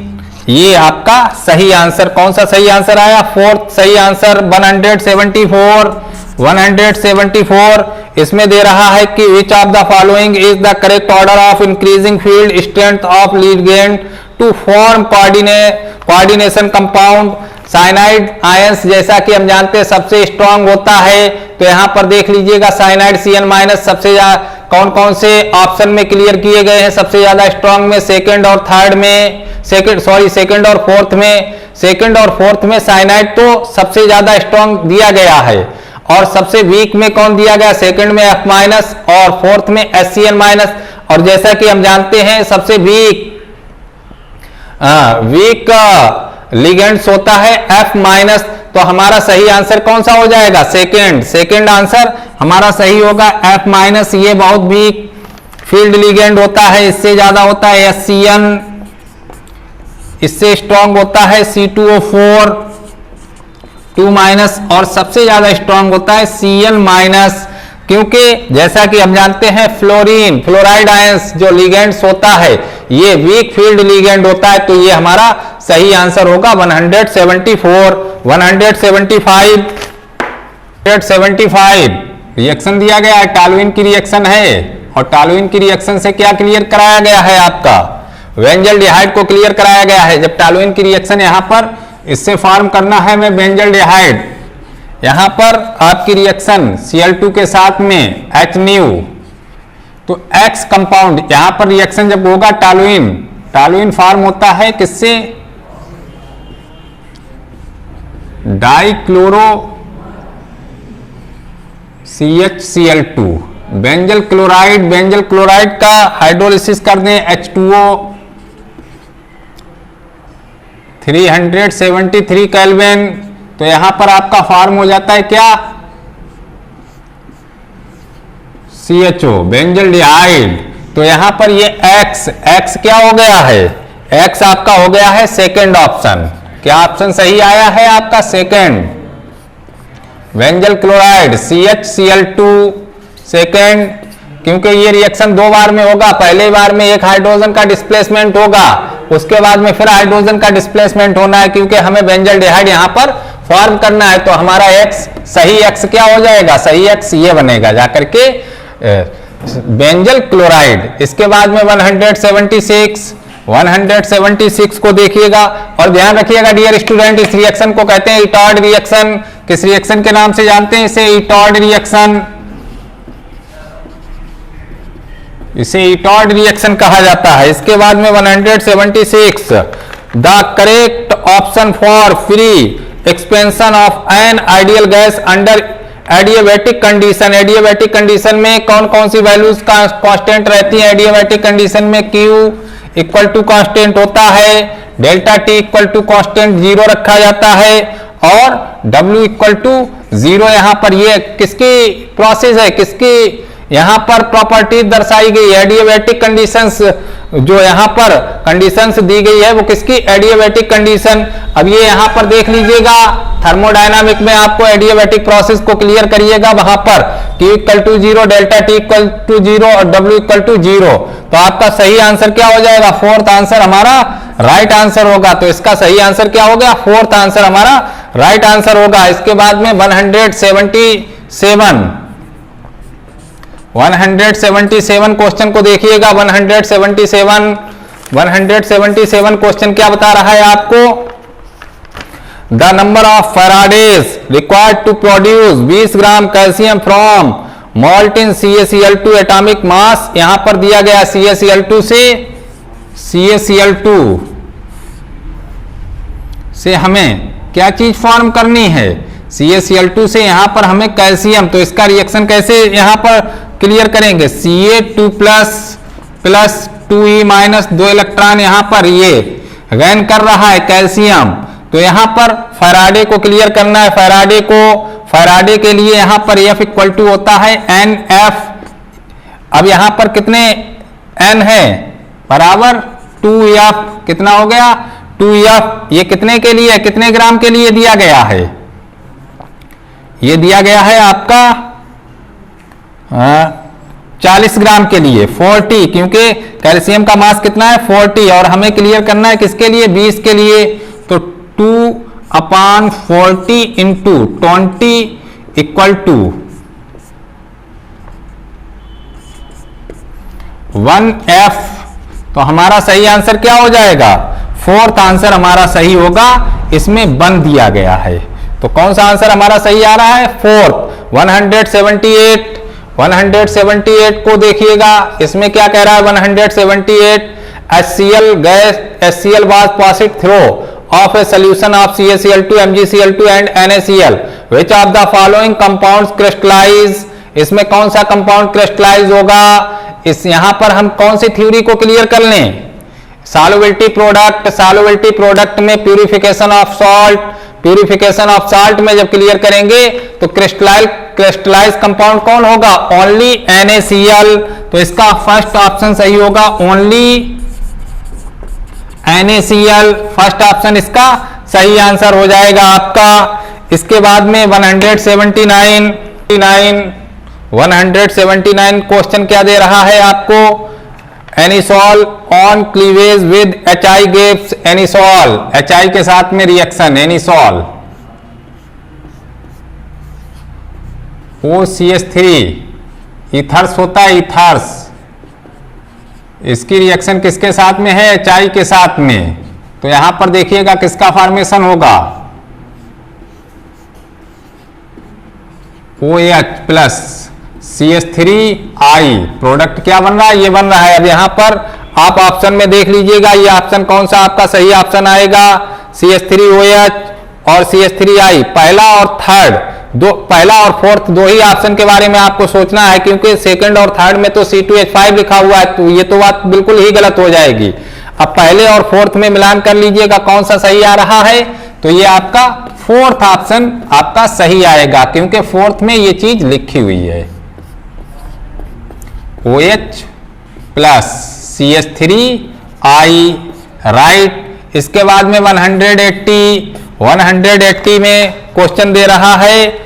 ये आपका सही आंसर कौन सा सही आंसर आया? 4th सही आंसर 174। इसमें दे रहा है कि which of the following is the correct order of increasing field strength of ligand to form coordination compound. Cyanide ions जैसा कि हम जानते हैं सबसे स्ट्रांग होता है, तो यहां पर देख लीजिएगा साइनाइड Cn- सबसे कौन कौन से ऑप्शन में क्लियर किए गए हैं सबसे ज्यादा स्ट्रांग में? सेकंड और फोर्थ में साइनाइड तो सबसे ज्यादा स्ट्रांग दिया गया है। और सबसे वीक में कौन दिया गया? सेकंड में F- और फोर्थ में HCl-। और जैसा कि हम जानते हैं सबसे वीक लिगेंड्स होता है F-। तो हमारा सही आंसर कौन सा हो जाएगा? सेकंड आंसर हमारा सही होगा F-। ये बहुत वीक फील्ड लिगेंड होता है, इससे ज्यादा होता है HCl, इससे स्ट्रांग होता है C2O4 2- और सबसे ज्यादा स्ट्रांग होता है Cl-। क्योंकि जैसा कि हम जानते हैं फ्लोराइड आयंस जो लिगेंड्स होता है ये वीक फील्ड लिगेंड होता है, तो ये हमारा सही आंसर होगा 175 रिएक्शन दिया गया है, टॉलुइन की रिएक्शन है। और टॉलुइन की रिएक्शन से क्या क्लियर कराया गया है? आपका बेंजल्डिहाइड को क्लियर कराया गया है। जब टॉलुइन की रिएक्शन यहां पर इससे फॉर्म करना है मैं बेंजल्डिहाइड, यहां पर आपकी रिएक्शन Cl2 के साथ में HNu, तो X कंपाउंड यहां पर रिएक्शन जब होगा टॉलुइन फॉर्म होता है किससे? Dichloro CHCl2। बेंजल क्लोराइड का हाइड्रोलिसिस कर दें H2O 373 केल्विन, तो यहां पर आपका फॉर्म हो जाता है क्या? CHO benzaldehyde. तो यहां पर ये X क्या हो गया है? X आपका हो गया है सेकंड ऑप्शन। क्या ऑप्शन सही आया है आपका? Second benzyl chloride CHCl2 second, क्योंकि ये रिएक्शन 2 बार में होगा। पहले बार में एक हाइड्रोजन का डिस्प्लेसमेंट होगा, उसके बाद में फिर हाइड्रोजन का डिस्प्लेसमेंट होना है, क्योंकि हमें बेंजल्डिहाइड यहां पर फॉर्म करना है। तो हमारा सही X क्या हो जाएगा? सही X ये बनेगा जाकर के बेंजल क्लोराइड। इसके बाद में 176 को देखिएगा और ध्यान रखिएगा डियर स्टूडेंट, इस रिएक्शन को कहते हैं इटॉर्ड रिएक्शन। किस रिएक्शन के नाम से जानते हैं इसे? इटॉर्ड रिएक्शन। इसे इटॉर्ड रिएक्शन कहा जाता है। इसके बाद में 176 the correct option for free expansion of an ideal gas under adiabatic condition. Adiabatic condition में कौन कौन सी वैल्यूज कांस्टेंट रहती है? एडियाबैटिक कंडीशन में Q इक्वल टू कांस्टेंट होता है, delta T equal to constant 0 रखा जाता है और W इक्वल टू 0। यहां पर ये किसकी प्रोसेस है? किसकी यहां पर प्रॉपर्टीज दर्शाई गई है? एडियाबैटिक कंडीशंस जो यहां पर कंडीशंस दी गई है वो किसकी? Adiabatic condition. अब ये यहां पर देख लीजिएगा थर्मोडायनामिक में आपको एडियाबैटिक प्रोसेस को क्लियर करिएगा। वहां पर Q equal to 0, delta T equal to 0 और W इक्वल टू 0। तो आपका सही आंसर क्या हो जाएगा? 4th आंसर हमारा राइट आंसर होगा। तो इसका सही आंसर क्या हो गया? 4th आंसर हमारा राइट आंसर होगा। इसके बाद में 177 क्वेश्चन को देखिएगा। 177 क्वेश्चन क्या बता रहा है आपको? The number of faradays required to produce 20 gram calcium from molten CaCl2 atomic mass, यहां पर दिया गया CaCl2 से हमें क्या चीज फॉर्म करनी है, CaCl2 से यहां पर हमें कैल्शियम, तो इसका रिएक्शन कैसे यहां पर क्लियर करेंगे, Ca2 plus 2E minus 2 electron यहां पर ये गेन कर रहा है कैल्शियम, तो यहां पर फैराडे को क्लियर करना है, फैराडे के लिए यहां पर F इक्वल टू होता है NF। अब यहां पर कितने N है बराबर 2F, कितना हो गया 2F। ये कितने के लिए, कितने ग्राम के लिए दिया गया है, ये दिया गया है आपका 40 ग्राम के लिए 40, क्योंकि कैल्शियम का मास कितना है 40 और हमें क्लियर करना है किसके लिए 20 के लिए, तो 2/40 इंटू 20 इक्वल टू 1F। तो हमारा सही आंसर क्या हो जाएगा, फोर्थ आंसर हमारा सही होगा, इसमें 1 दिया गया है, तो कौन सा आंसर हमारा सही आ रहा है फोर्थ। 178 को देखिएगा, इसमें क्या कह रहा है 178 HCl gas, HCl was passed through of a solution of CaCl2, MgCl2 and NaCl, which of the following compounds crystallize, इसमें कौन सा कंपाउंड क्रिस्टलाइज होगा, इस यहां पर हम कौन सी थ्योरी को क्लियर कर लें, सॉल्युबिलिटी प्रोडक्ट में प्यूरिफिकेशन ऑफ साल्ट में जब क्लियर करेंगे तो क्रिस्टलाइज कंपाउंड कौन होगा, ओनली NaCl, तो इसका फर्स्ट ऑप्शन सही होगा, ओनली NaCl, फर्स्ट ऑप्शन इसका सही आंसर हो जाएगा आपका। इसके बाद में 179 क्वेश्चन क्या दे रहा है आपको, anisole on cleavage with HI gives, anisole HI के साथ में रिएक्शन, एनिसॉल OCH3 ईथर्स होता है, ईथर्स, इसकी रिएक्शन किसके साथ में है, HI के साथ में, तो यहां पर देखिएगा किसका फॉर्मेशन होगा, OH प्लस CH3I, प्रोडक्ट क्या बन रहा है, ये बन रहा है। अब यहां पर आप ऑप्शन में देख लीजिएगा, ये ऑप्शन कौन सा आपका सही ऑप्शन आएगा, CH3OH और CH3I, पहला और फोर्थ दो ही ऑप्शन के बारे में आपको सोचना है, क्योंकि सेकंड और थर्ड में तो C2H5 लिखा हुआ है, तो ये तो बात बिल्कुल ही गलत हो जाएगी। अब पहले और फोर्थ में मिलान कर लीजिएगा कौन सा सही आ रहा है, तो ये आपका फोर्थ ऑप्शन आपका सही आएगा, क्योंकि फोर्थ में ये चीज लिखी हुई है, OH प्लस CH3I, राइट। इसके बाद में 180 में क्वेश्चन दे रहा है,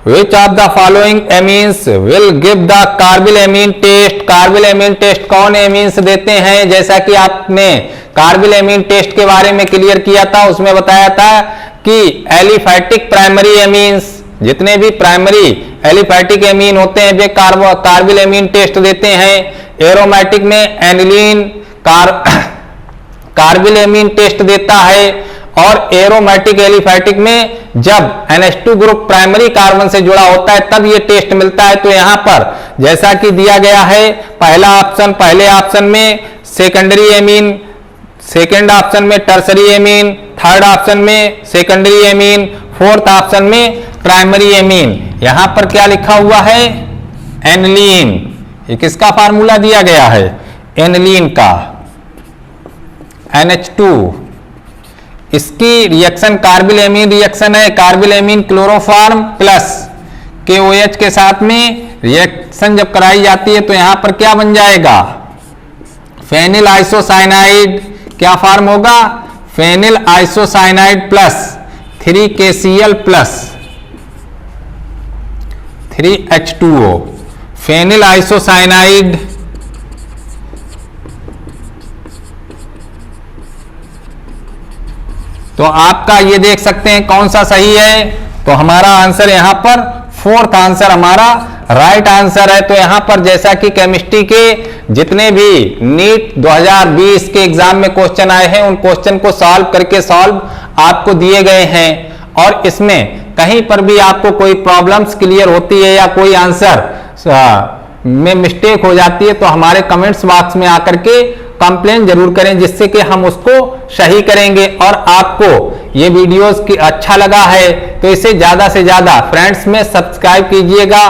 Which of the following amines will give the carbyl test, carbyl test कौन एमीन्स देते हैं, जैसा कि आपने कार्बिल टेस्ट के बारे में क्लियर किया था, उसमें बताया था कि एलिफैटिक प्राइमरी एमीन्स, जितने भी प्राइमरी एलिफैटिक एमीन होते हैं वे कार्बिल टेस्ट देते हैं। एरोमेटिक में एनिलीन कार्बिल टेस्ट देता है, और एरोमेटिक एलिफैटिक में जब NH2 ग्रुप प्राइमरी कार्बन से जुड़ा होता है तब ये टेस्ट मिलता है। तो यहां पर जैसा कि दिया गया है, पहले ऑप्शन में सेकेंडरी एमीन, सेकेंड ऑप्शन में टर्सरी एमीन, थर्ड ऑप्शन में सेकेंडरी एमीन, फोर्थ ऑप्शन में प्राइमरी एमीन। यहां पर क्या लिखा हुआ है, एनिलीन, ये किसका फार्मूला दिया गया है, एनिलीन का, NH2, इसकी रिएक्शन कार्बिल एमीन रिएक्शन है, carbyl amine chloroform plus KOH के साथ में रिएक्शन जब कराई जाती है तो यहां पर क्या बन जाएगा, फेनिल आइसोसाइनाइड, क्या फॉर्म होगा, phenyl isocyanide plus 3KCl plus 3H2O, phenyl isocyanide तो आपका ये देख सकते हैं कौन सा सही है, तो हमारा आंसर यहां पर फोर्थ आंसर हमारा राइट आंसर है। तो यहां पर जैसा कि केमिस्ट्री के जितने भी नीट 2020 के एग्जाम में क्वेश्चन आए हैं उन क्वेश्चन को सॉल्व करके आपको दिए गए हैं और इसमें कहीं पर भी आपको कोई प्रॉब्लम्स क्लियर होती है या कोई आंसर में मिस्टेक हो जाती है तो हमारे कमेंट्स बॉक्स में आकर के कंप्लेन जरूर करें, जिससे कि हम उसको सही करेंगे। और आपको ये वीडियोस की अच्छा लगा है तो इसे ज्यादा से ज्यादा फ्रेंड्स में सब्सक्राइब कीजिएगा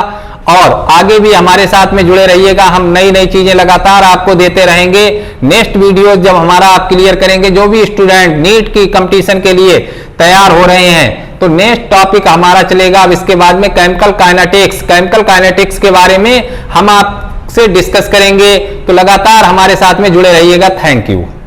और आगे भी हमारे साथ में जुड़े रहिएगा। हम नई नई चीजें लगातार आपको देते रहेंगे। नेक्स्ट वीडियो जब हमारा आप क्लियर करेंगे, जो भी स्टूडेंट नीट की कंपटीशन के लिए तैयार हो रहे हैं, तो नेक्स्ट टॉपिक हमारा चलेगा अब इसके बाद में केमिकल काइनेटिक्स के बारे में हम आपसे डिस्कस करेंगे। तो लगातार हमारे साथ में जुड़े रहिएगा। Thank you.